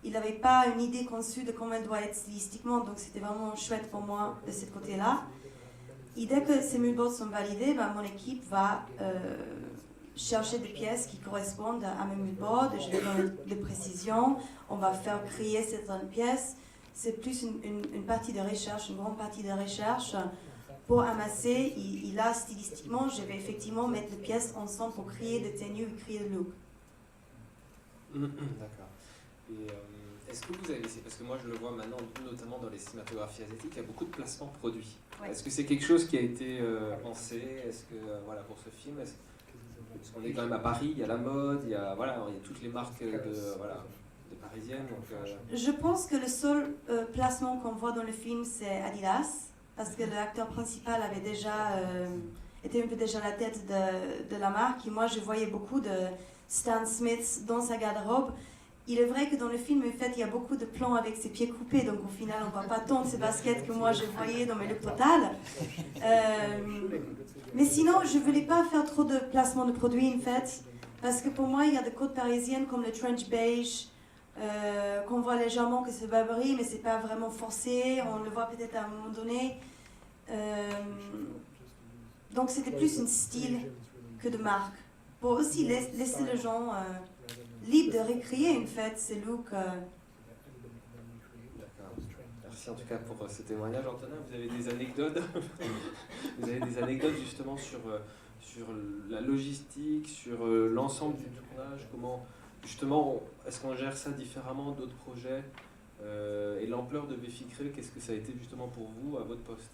Il n'avait pas une idée conçue de comment elle doit être stylistiquement, donc c'était vraiment chouette pour moi de ce côté-là. Et dès que ces mood boards sont validés, mon équipe va chercher des pièces qui correspondent à mes mood boards. Je vais donner des précisions. On va faire créer certaines pièces. C'est plus une partie de recherche, une grande partie de recherche pour amasser. Et là, stylistiquement, je vais effectivement mettre les pièces ensemble pour créer des tenues et créer le look. D'accord. Et est-ce que vous avez laissé, parce que moi je le vois maintenant, notamment dans les cinématographies asiatiques, il y a beaucoup de placements produits. Ouais. Est-ce que c'est quelque chose qui a été pensé? Est-ce que, voilà, pour ce film, parce qu'on est quand même à Paris, il y a la mode, il y a, voilà, il y a toutes les marques de parisiennes. Donc, Je pense que le seul placement qu'on voit dans le film, c'est Adidas, parce que l'acteur principal avait déjà était un peu déjà la tête de la marque. Et moi, je voyais beaucoup de Stan Smith dans sa garde-robe. Il est vrai que dans le film, en fait, il y a beaucoup de plans avec ses pieds coupés, donc au final, on ne voit pas tant de ces baskets que moi je voyais dans mes looks total. Mais sinon, je ne voulais pas faire trop de placement de produits, en fait, parce que pour moi, il y a des codes parisiennes comme le trench beige, qu'on voit légèrement que c'est Burberry, mais c'est pas vraiment forcé, on le voit peut-être à un moment donné. Donc c'était plus un style que de marque, pour aussi laisser les gens libres de recréer en fait ces looks. d'accord. Merci en tout cas pour ce témoignage. Antonin, vous avez des anecdotes vous avez des anecdotes justement sur la logistique, sur l'ensemble du tournage, comment justement est-ce qu'on gère ça différemment d'autres projets, et l'ampleur de Béficreux, qu'est-ce que ça a été justement pour vous à votre poste?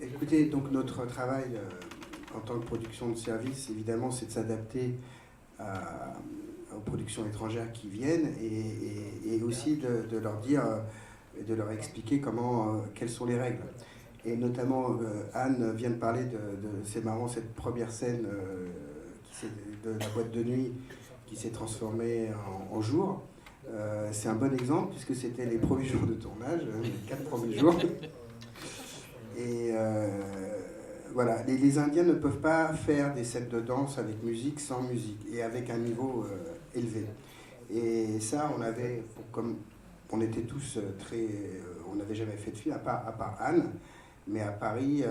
Écoutez, donc notre travail en tant que production de service, évidemment, c'est de s'adapter aux productions étrangères qui viennent et aussi de leur dire, de leur expliquer quelles sont les règles. Et notamment, Anne vient de parler c'est marrant, cette première scène de la boîte de nuit qui s'est transformée en jour. C'est un bon exemple puisque c'était les premiers jours de tournage, les 4 premiers jours. Et voilà, les Indiens ne peuvent pas faire des sets de danse avec musique sans musique et avec un niveau élevé. Et ça, comme on était tous on n'avait jamais fait de film, à part Anne, mais à Paris,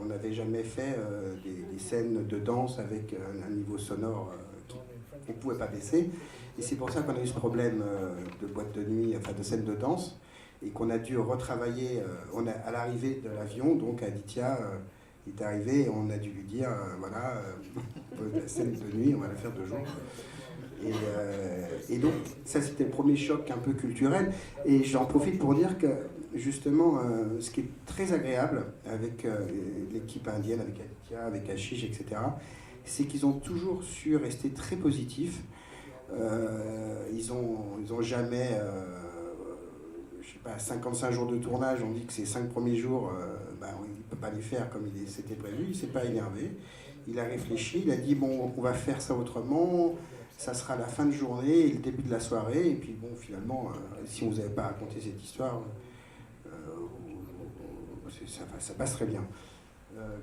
on n'avait jamais fait des scènes de danse avec un niveau sonore qu'on ne pouvait pas baisser. Et c'est pour ça qu'on a eu ce problème de boîte de nuit, enfin de scène de danse, et qu'on a dû retravailler. À l'arrivée de l'avion, donc Aditya est arrivé, et on a dû lui dire, voilà, la scène de nuit, on va la faire 2 jours. Et donc, ça c'était le premier choc un peu culturel. Et j'en profite pour dire que, justement, ce qui est très agréable avec l'équipe indienne, avec Aditya, avec Ashish, etc., c'est qu'ils ont toujours su rester très positifs. Ils ont jamais, je sais pas, 55 jours de tournage, on dit que ces 5 premiers jours, il ne peut pas les faire comme c'était prévu, il ne s'est pas énervé, il a réfléchi, il a dit bon, on va faire ça autrement, ça sera la fin de journée et le début de la soirée, et puis bon, finalement, si on ne vous avait pas raconté cette histoire, ça passe très bien.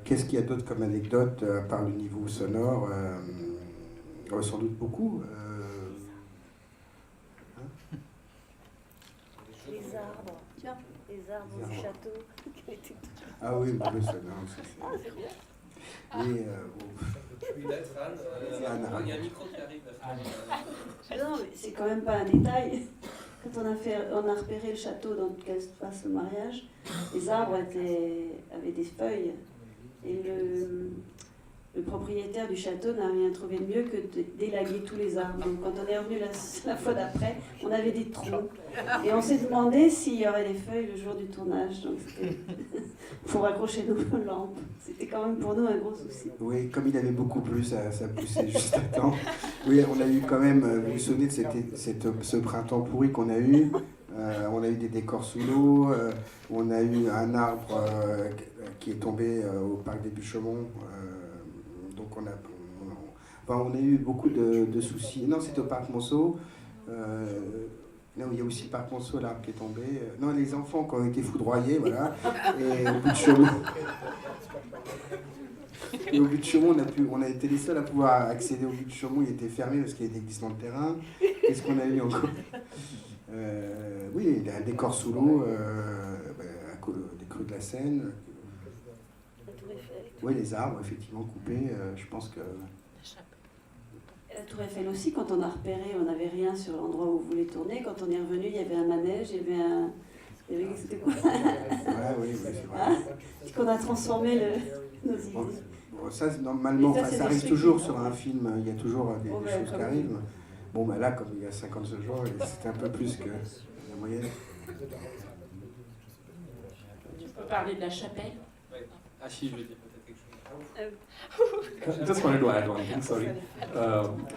Qu'est-ce qu'il y a d'autre comme anecdote, à part le niveau sonore? Sans doute beaucoup. Les arbres. Tiens, les arbres du château. Ah oui, mais ça, non, c'est bien. Oui, Il y a un micro qui arrive. Non, mais c'est quand même pas un détail. Quand on a repéré le château dans lequel se passe le mariage, les arbres avaient des feuilles. Et le propriétaire du château n'a rien trouvé de mieux que de délaguer tous les arbres. Donc quand on est revenu la fois d'après, on avait des trous. Et on s'est demandé s'il y aurait des feuilles le jour du tournage. Donc c'était pour accrocher nos lampes. C'était quand même pour nous un gros souci. oui, comme il avait beaucoup plu, ça poussait juste à temps. Oui, on a eu quand même, vous vous souvenez de ce printemps pourri qu'on a eu. On a eu des décors sous l'eau, on a eu un arbre qui est tombé au parc des Buches-Chaumont. Donc on a eu beaucoup de soucis. Non, c'était au parc Monceau. Non, il y a aussi le parc Monceau, l'arbre qui est tombé. Non, les enfants qui ont été foudroyés, voilà. Et au bout de Chaumont. Et au but de Chaumont, on a été les seuls à pouvoir accéder au but de Chaumont. Il était fermé parce qu'il y avait des glissements de terrain. Qu'est-ce qu'on a eu encore? Oui, un décor sous l'eau, des crues de la Seine. La Tour Eiffel. Oui, les arbres, effectivement, coupés. Je pense que... La Tour Eiffel aussi, quand on a repéré, on n'avait rien sur l'endroit où on voulait tourner. Quand on est revenu, il y avait un manège, il y avait c'était quoi? Ouais, oui, c'est vrai. Qu'on a transformé nos idées. Bon, ça, normalement, Et ça, enfin, c'est ça des arrive trucs toujours qui- sur un film, il y a toujours des Ouais, choses qui comme- arrivent. Bon, bah là, comme il y a 50 jours, c'était un peu plus que la moyenne. Tu peux parler de la chapelle. Achille, je veux dire peut-être quelque chose. I just wanted to add one thing, sorry.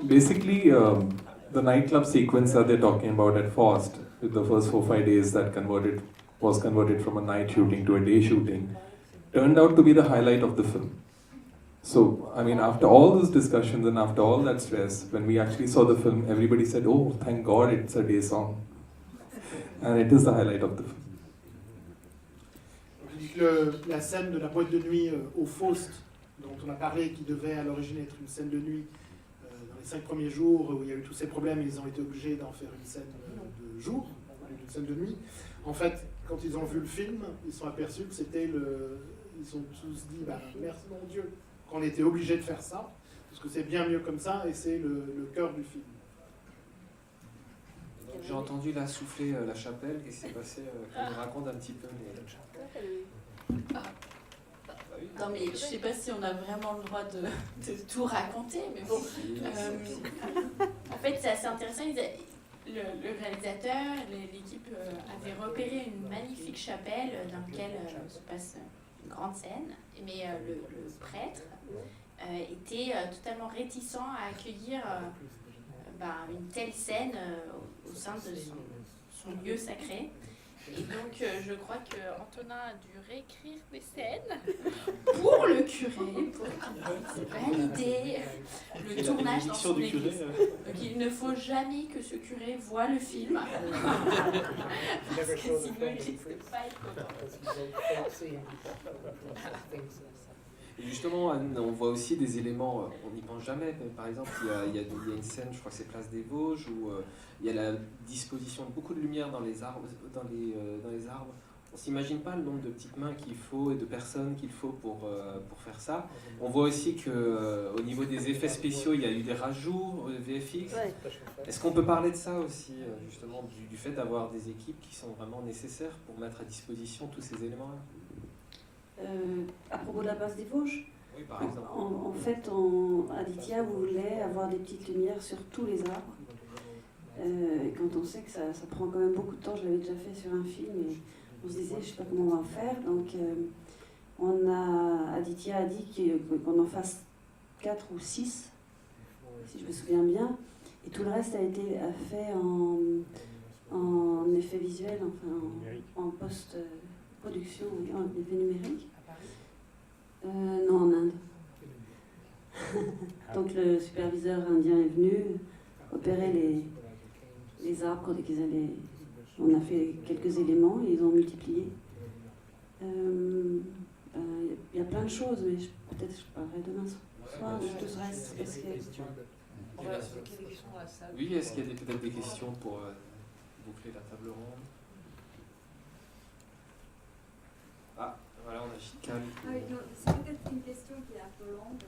Basically, the nightclub sequence that they're talking about at Faust, with the first 4-5 days that was converted from a night shooting to a day shooting, turned out to be the highlight of the film. So, I mean, after all those discussions and after all that stress, when we actually saw the film, everybody said, oh, thank God it's a day song. And it is the highlight of the film. Je dis que la scène de la boîte de nuit au Faust, dont on a parlé, qui devait à l'origine être une scène de nuit dans les 5 premiers jours, où il y a eu tous ces problèmes, ils ont été obligés d'en faire une scène de jour, une scène de nuit. En fait, quand ils ont vu le film, ils se sont aperçus que c'était ils ont tous dit, bah, merci mon Dieu, qu'on était obligés de faire ça, parce que c'est bien mieux comme ça, et c'est le cœur du film. Donc, j'ai entendu là souffler la chapelle, qu'est-ce qui s'est passé? Qu'on nous raconte un petit peu. Non mais je sais pas si on a vraiment le droit de tout raconter, mais bon. En fait, c'est assez intéressant. Le réalisateur, l'équipe avait repéré une magnifique chapelle dans laquelle se passe une grande scène, mais le prêtre était totalement réticent à accueillir une telle scène au sein de son lieu sacré. Et donc, je crois que Antonin a dû réécrire des scènes pour le curé, pour qu'il puisse valider le tournage dans son église. Donc, il ne faut jamais que ce curé voie le film, parce que sinon, il risque de pas être content. Et justement, on voit aussi des éléments, on n'y pense jamais, mais par exemple, il y a une scène, je crois que c'est Place des Vosges, où il y a la disposition de beaucoup de lumière dans les arbres. On ne s'imagine pas le nombre de petites mains qu'il faut et de personnes qu'il faut pour faire ça. On voit aussi qu'au niveau des effets spéciaux, il y a eu des rajouts, VFX. Ouais. Est-ce qu'on peut parler de ça aussi, justement, du fait d'avoir des équipes qui sont vraiment nécessaires pour mettre à disposition tous ces éléments-là? À propos de la base des Vosges, Oui, par exemple. en fait, Aditya voulait avoir des petites lumières sur tous les arbres. Et quand on sait que ça prend quand même beaucoup de temps, je l'avais déjà fait sur un film, et on se disait, je ne sais pas comment on va en faire. Donc, Aditya a dit qu'on en fasse 4 ou 6, si je me souviens bien. Et tout le reste a été fait en effet visuel, enfin en post-production, en effet numérique. Non, en Inde. Donc le superviseur indien est venu opérer les arbres dès qu'ils allaient. On a fait quelques éléments et ils ont multiplié. Il y a plein de choses, mais peut-être je parlerai demain soir de tout ce reste. Parce que... Oui, est-ce qu'il y a peut-être des questions pour boucler la table ronde? Ah, voilà, on a Chical. Oui, c'est peut-être une question qui est un peu longue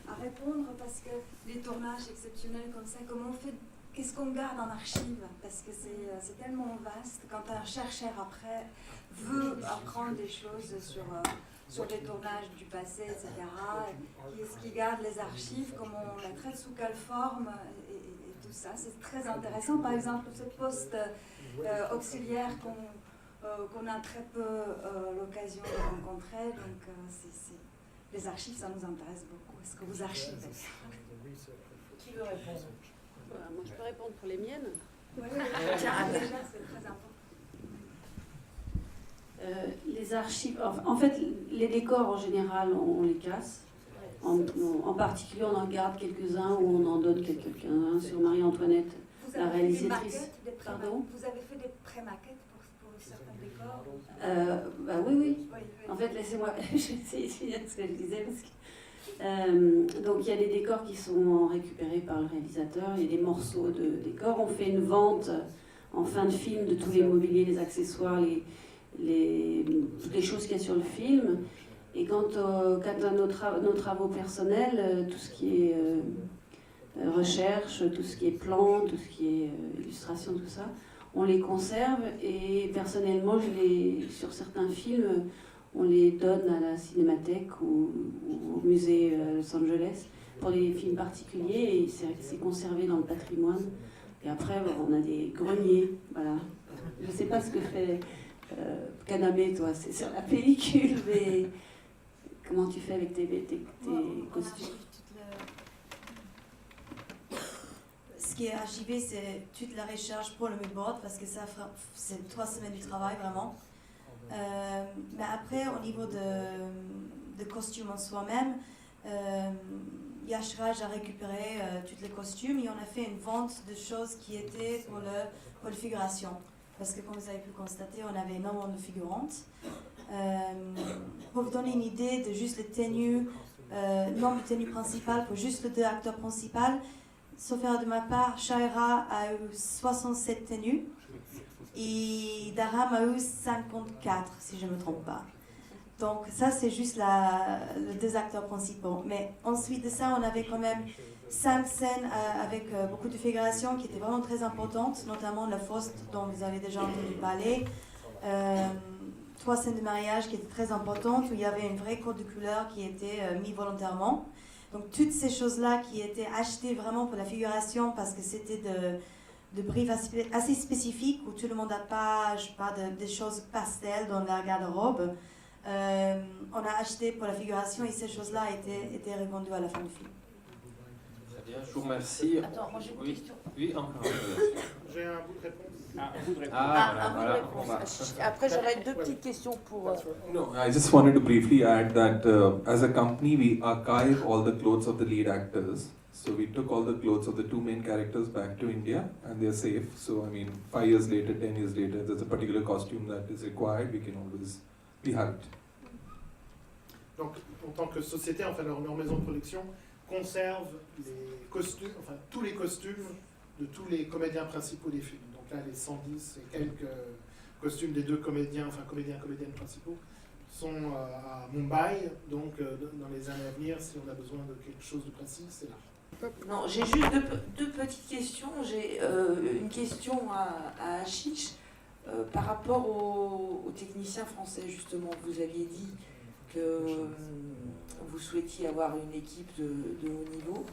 à répondre, parce que les tournages exceptionnels comme ça, comment on fait, qu'est-ce qu'on garde en archive? Parce que c'est tellement vaste. Quand un chercheur après veut apprendre des choses sur les tournages du passé, etc., est-ce qu'il garde les archives, comment on la traite, sous quelle forme, et tout ça, c'est très intéressant. Par exemple, ce poste auxiliaire qu'on a très peu l'occasion de rencontrer, donc les archives, ça nous intéresse beaucoup. Est-ce que vous archivez? Qui veut répondre? Moi, je peux répondre pour les miennes. Oui, déjà, c'est très important. Les archives, en fait, les décors en général, on les casse. En particulier, on en garde quelques-uns ou on en donne quelques-uns. Sur Marie-Antoinette, la réalisatrice. Vous avez fait des pré-maquettes pour certains décors? Oui. En fait, laissez-moi, j'essaie de finir ce que je disais. Parce que, donc, il y a des décors qui sont récupérés par le réalisateur, il y a des morceaux de décors. On fait une vente en fin de film de tous les mobiliers, les accessoires, toutes les choses qu'il y a sur le film. Et quant à nos travaux personnels, tout ce qui est recherche, tout ce qui est plan, tout ce qui est illustration, tout ça, on les conserve. Et personnellement, sur certains films, on les donne à la Cinémathèque ou au musée Los Angeles pour des films particuliers et c'est conservé dans le patrimoine. Et après, on a des greniers, voilà. Je ne sais pas ce que fait Kaname, toi, c'est sur la pellicule, mais comment tu fais avec tes costumes? Ce qui est archivé, c'est toute la recherche pour le moodboard, parce que ça, c'est 3 semaines du travail, vraiment. Mais après, au niveau de costumes en soi-même, Yashraj a récupéré tous les costumes et on a fait une vente de choses qui étaient pour la figuration. Parce que comme vous avez pu constater, on avait énormément de figurantes. Pour vous donner une idée de juste les tenues, nombre de tenues principales pour juste les 2 acteurs principaux, sauf erreur de ma part, Shaira a eu 67 tenues et Daram a eu 54, si je ne me trompe pas. Donc ça, c'est juste les 2 acteurs principaux. Mais ensuite de ça, on avait quand même 5 scènes avec beaucoup de figuration qui étaient vraiment très importantes, notamment la fosse dont vous avez déjà entendu parler. 3 scènes de mariage qui étaient très importantes, où il y avait une vraie code de couleur qui était mise volontairement. Donc toutes ces choses-là qui étaient achetées vraiment pour la figuration parce que c'était de briefs assez spécifiques où tout le monde n'a pas, je sais pas, des choses pastel dans leur garde-robe. On a acheté pour la figuration et ces choses-là étaient revendues à la fin du film. Très bien, je vous remercie. Attends, moi j'ai une question. Oui, encore. J'ai un bout de réponse. Voilà, Un bout de réponse. on va- Après, j'aurais 2 petites questions pour... No, I just wanted to briefly add that as a company, we archive all the clothes of the lead actors. So we took all the clothes of the 2 main characters back to India and they're safe. So, I mean, 5 years later, 10 years later, there's a particular costume that is required, we can always, we have it. Donc, en tant que société, enfin, leur maison de production conserve les costumes, enfin, tous les costumes de tous les comédiens principaux des films. Donc là, les 110 et quelques costumes des 2 comédiens, enfin comédiennes principaux, sont à Mumbai. Donc, dans les années à venir, si on a besoin de quelque chose de précis, c'est là. Non, j'ai juste deux petites questions. J'ai une question à Ashish par rapport aux techniciens français, justement. Vous aviez dit que vous souhaitiez avoir une équipe de haut niveau.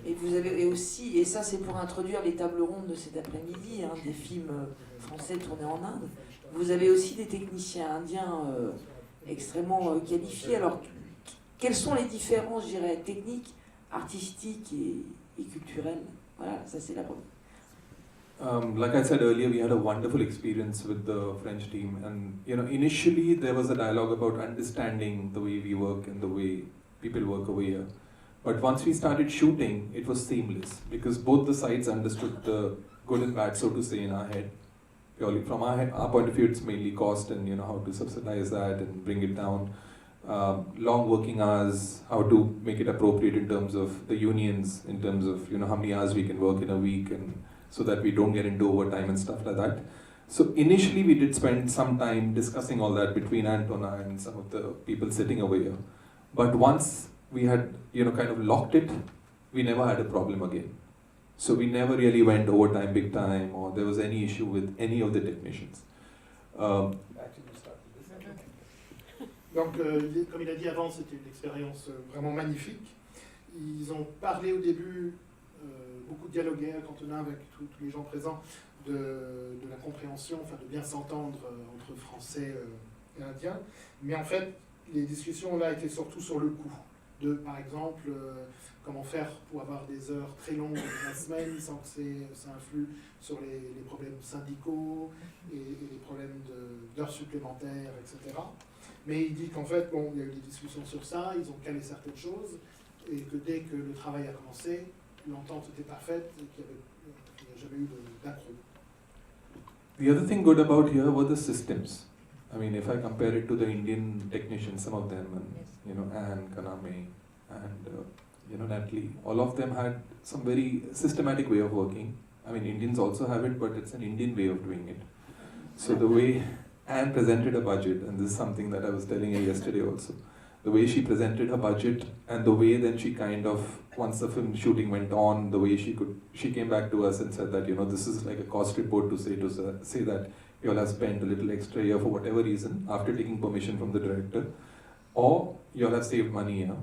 Et vous avez aussi, et ça c'est pour introduire les tables rondes de cet après-midi, des films français tournés en Inde, vous avez aussi des techniciens indiens extrêmement qualifiés. Alors, quelles sont les différences, je dirais, techniques, artistiques et culturelles? Voilà, ça c'est la première. Like I said earlier, we had a wonderful experience with the French team, and initially there was a dialogue about understanding the way we work and the way people work over here. But once we started shooting, it was seamless because both the sides understood the good and bad, so to say, in our head. Purely from our point of view, it's mainly cost and how to subsidize that and bring it down. Long working hours, how to make it appropriate in terms of the unions, in terms of how many hours we can work in a week, and so that we don't get into overtime and stuff like that. So initially we did spend some time discussing all that between Antona and some of the people sitting over here. But once we had kind of locked it, we never had a problem again. So we never really went overtime big time or there was any issue with any of the technicians. Donc, comme il a dit avant, c'était une expérience vraiment magnifique. Ils ont parlé au début, beaucoup dialogué avec Antona, avec tous les gens présents, de la compréhension, enfin de bien s'entendre entre Français et Indiens. Mais en fait, les discussions là étaient surtout sur le coût. Par exemple, comment faire pour avoir des heures très longues dans la semaine sans que ça influe sur les problèmes syndicaux et les problèmes d'heures supplémentaires, etc. Mais il dit qu'en fait, il y a eu des discussions sur ça, ils ont calé certaines choses, et que dès que le travail a commencé, l'entente était parfaite et qu'il n'y a jamais eu d'accroc. The other thing good about here were the systems. I mean, if I compare it to the Indian technicians, some of them, and Anne, Kaname, and Natalie, all of them had some very systematic way of working. I mean, Indians also have it, but it's an Indian way of doing it. So the way Anne presented a budget, and this is something that I was telling her yesterday also, the way she presented her budget and the way then she kind of, once the film shooting went on, the way she came back to us and said that, this is like a cost report to say that, you all have spent a little extra here for whatever reason after taking permission from the director, or you all have saved money here.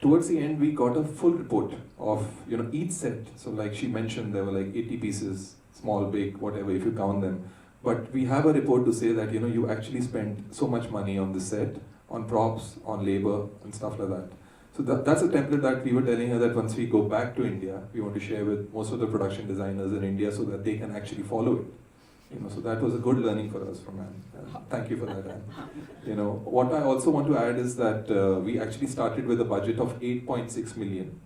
Towards the end, we got a full report of each set. So like she mentioned, there were like 80 pieces, small, big, whatever, if you count them. But we have a report to say that you actually spent so much money on the set, on props, on labor, and stuff like that. So that's a template that we were telling her that once we go back to India, we want to share with most of the production designers in India so that they can actually follow it. So that was a good learning for us from Anne. Thank you for that, Anne. What I also want to add is that we actually started with a budget of 8.6 million,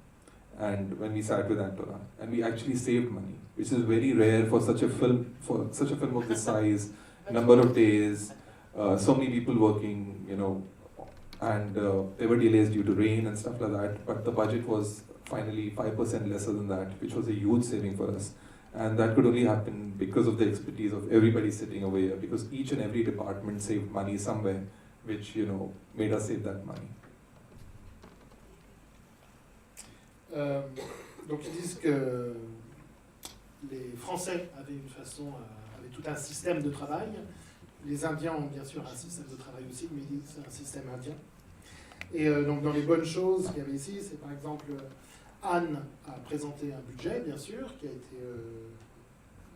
and when we sat with Antona, and we actually saved money, which is very rare for such a film of this size, number of days, so many people working, and there were delays due to rain and stuff like that. But the budget was finally 5% lesser than that, which was a huge saving for us. And that could only happen because of the expertise of everybody sitting over here, because each and every department saved money somewhere, which made us save that money. Donc ils disent que les Français avaient avaient tout un système de travail. Les Indiens ont bien sûr un système de travail aussi, mais c'est un système indien. Et donc dans les bonnes choses qu'il y avait ici, c'est par exemple Anne a présenté un budget, bien sûr, qui a été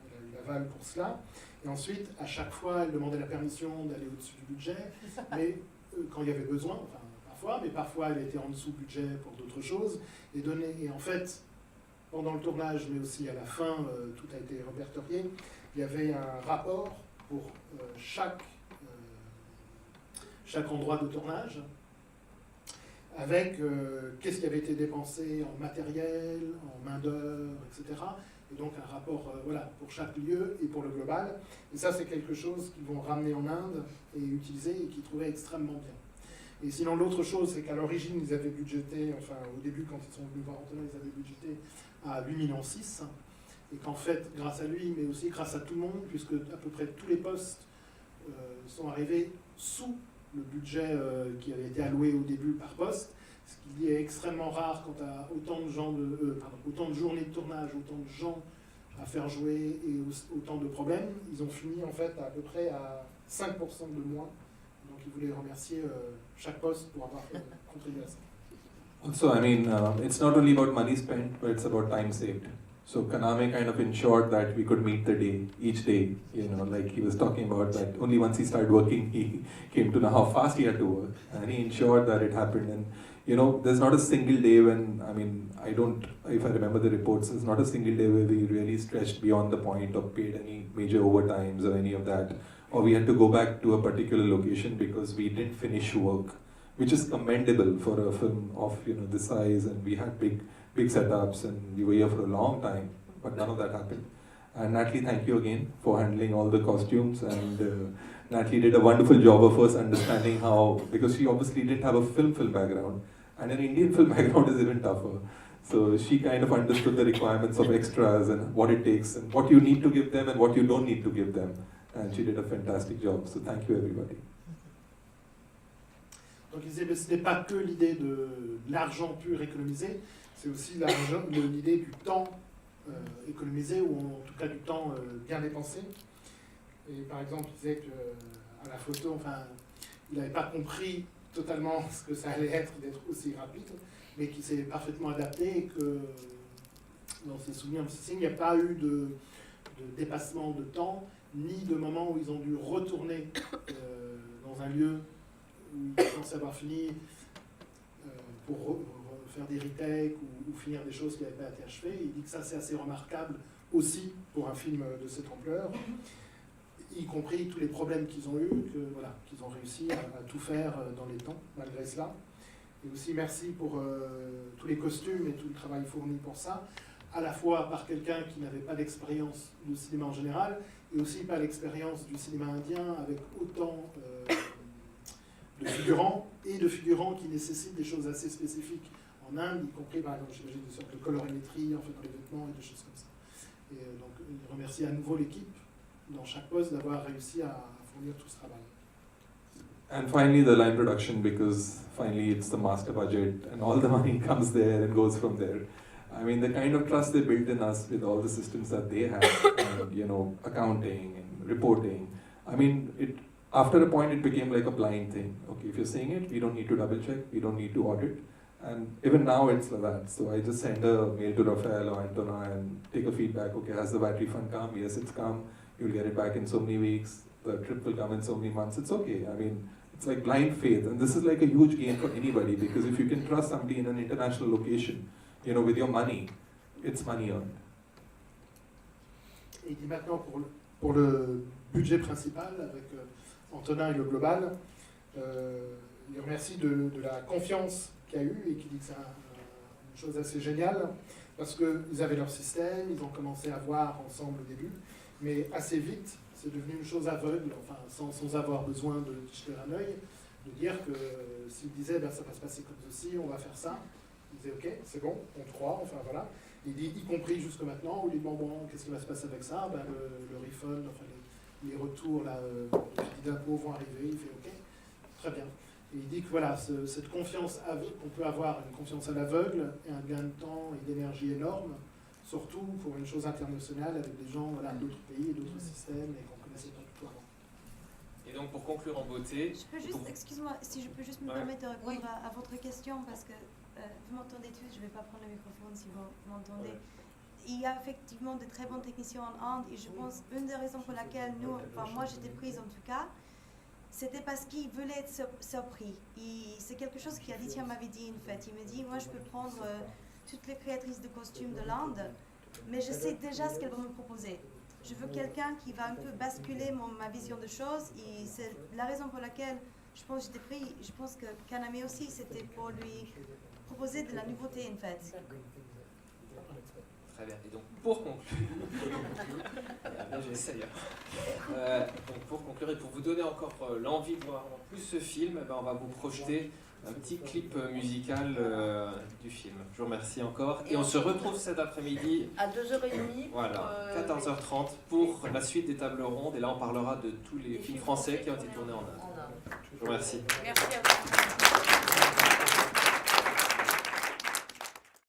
elle a eu l'aval pour cela. Et ensuite, à chaque fois, elle demandait la permission d'aller au-dessus du budget, mais quand il y avait besoin, enfin parfois, mais parfois elle était en dessous du budget pour d'autres choses. Et en fait, pendant le tournage, mais aussi à la fin, tout a été répertorié. Il y avait un rapport pour chaque endroit de tournage, avec qu'est-ce qui avait été dépensé en matériel, en main-d'œuvre, etc. Et donc un rapport pour chaque lieu et pour le global. Et ça, c'est quelque chose qu'ils vont ramener en Inde et utiliser et qu'ils trouvaient extrêmement bien. Et sinon, l'autre chose, c'est qu'à l'origine, ils avaient budgété, enfin au début, quand ils sont venus voir Antona, ils avaient budgété à 8,6 millions. Et qu'en fait, grâce à lui, mais aussi grâce à tout le monde, puisque à peu près tous les postes sont arrivés sous le budget qui avait été alloué au début par poste, ce qui est extrêmement rare quand tu as autant de journées de tournage, autant de gens à faire jouer et autant de problèmes. Ils ont fini en fait à peu près à 5% de moins. Donc ils voulaient remercier chaque poste pour avoir contribué à ça. Also, it's not only about money spent, but it's about time saved. So Kaname kind of ensured that we could meet the day, each day, like he was talking about that only once he started working, he came to know how fast he had to work. And he ensured that it happened. And, there's not a single day when, if I remember the reports, there's not a single day where we really stretched beyond the point or paid any major overtimes or any of that. Or we had to go back to a particular location because we didn't finish work, which is commendable for a film of, this size, and we had big setups, and we were here for a long time, but none of that happened. And Natalie, thank you again for handling all the costumes, and Natalie did a wonderful job of us understanding how, because she obviously didn't have a film background, and an Indian film background is even tougher. So she kind of understood the requirements of extras and what it takes, and what you need to give them and what you don't need to give them. And she did a fantastic job, so thank you everybody. Donc ils disaient, mais ce n'est pas que l'idée de l'argent pur économisé, c'est aussi l'idée du temps économisé, ou en tout cas du temps bien dépensé. Et par exemple, il disait qu'à la photo, il n'avait pas compris totalement ce que ça allait être d'être aussi rapide, mais qu'il s'est parfaitement adapté et que dans ses souvenirs, il n'y a pas eu de dépassement de temps, ni de moment où ils ont dû retourner dans un lieu où ils pensaient avoir fini pour faire des retakes ou finir des choses qui n'avaient pas été achevées. Il dit que ça, c'est assez remarquable aussi pour un film de cette ampleur, y compris tous les problèmes qu'ils ont eus, qu'ils ont réussi à tout faire dans les temps, malgré cela. Et aussi merci pour tous les costumes et tout le travail fourni pour ça, à la fois par quelqu'un qui n'avait pas d'expérience du cinéma en général, et aussi pas l'expérience du cinéma indien avec autant de figurants, et de figurants qui nécessitent des choses assez spécifiques en Inde, y compris par exemple, j'imagine, des sortes de colorimétrie en fait, dans les vêtements et des choses comme ça. Et donc, il remercie à nouveau l'équipe dans chaque poste d'avoir réussi à fournir tout ce travail. And finally, the line production, because finally it's the master budget and all the money comes there and goes from there. The kind of trust they built in us with all the systems that they have, and, accounting and reporting. I mean, after a point it became like a blind thing. Okay, if you're saying it, we don't need to double check, we don't need to audit. And even now it's like that. So I just send a mail to Rafael or Antona and take a feedback. Okay, has the battery fund come? Yes, it's come. You'll get it back in so many weeks. The trip will come in so many months. It's okay. I mean, it's like blind faith. And this is like a huge gain for anybody, because if you can trust somebody in an international location, you know, with your money, it's money earned. Et il dit maintenant pour le budget principal avec Antonin et le global, il remercie de la confiance qu'il y a eu et qui dit que c'est une chose assez géniale parce qu'ils avaient leur système, ils ont commencé à voir ensemble au début, mais assez vite c'est devenu une chose aveugle, enfin sans avoir besoin de jeter un œil, de dire que s'ils disaient ben, ça va se passer comme ceci, on va faire ça, ils disaient ok c'est bon, on te croit, enfin voilà. Il dit, y compris jusque maintenant, où il dit bon, qu'est-ce qui va se passer avec ça, ben, le refund, enfin, les retours là, d'impôts vont arriver, il fait ok, très bien. Et il dit que voilà, cette confiance aveugle, qu'on peut avoir une confiance à l'aveugle et un gain de temps et d'énergie énorme, surtout pour une chose internationale avec des gens voilà, d'autres pays et d'autres systèmes et qu'on ne connaissait pas du tout avant. Et donc pour conclure en beauté... Je peux juste, excuse-moi, si je peux juste me permettre de répondre à votre question, parce que vous m'entendez tous, je ne vais pas prendre le microphone si vous m'entendez. Il y a effectivement de très bons techniciens en Inde et je pense une des raisons pour laquelle nous, enfin moi j'étais prise en tout cas, c'était parce qu'il voulait être surpris. C'est quelque chose qu'Aditya m'avait dit en fait. Il me dit, moi je peux prendre toutes les créatrices de costumes de l'Inde, mais je sais déjà ce qu'elles vont me proposer. Je veux quelqu'un qui va un peu basculer ma vision de choses et c'est la raison pour laquelle je pense que j'étais pris. Je pense que Kaname aussi, c'était pour lui proposer de la nouveauté en fait. Très bien. Et donc pour conclure, j'essaye. Donc pour conclure et pour vous donner encore l'envie de voir en plus ce film, on va vous projeter un petit clip musical du film. Je vous remercie encore et on se retrouve cet après-midi à 2h30. Voilà, 14h30 pour la suite des tables rondes et là on parlera de tous les films français qui ont été tournés en Inde. Je vous remercie. Merci à vous.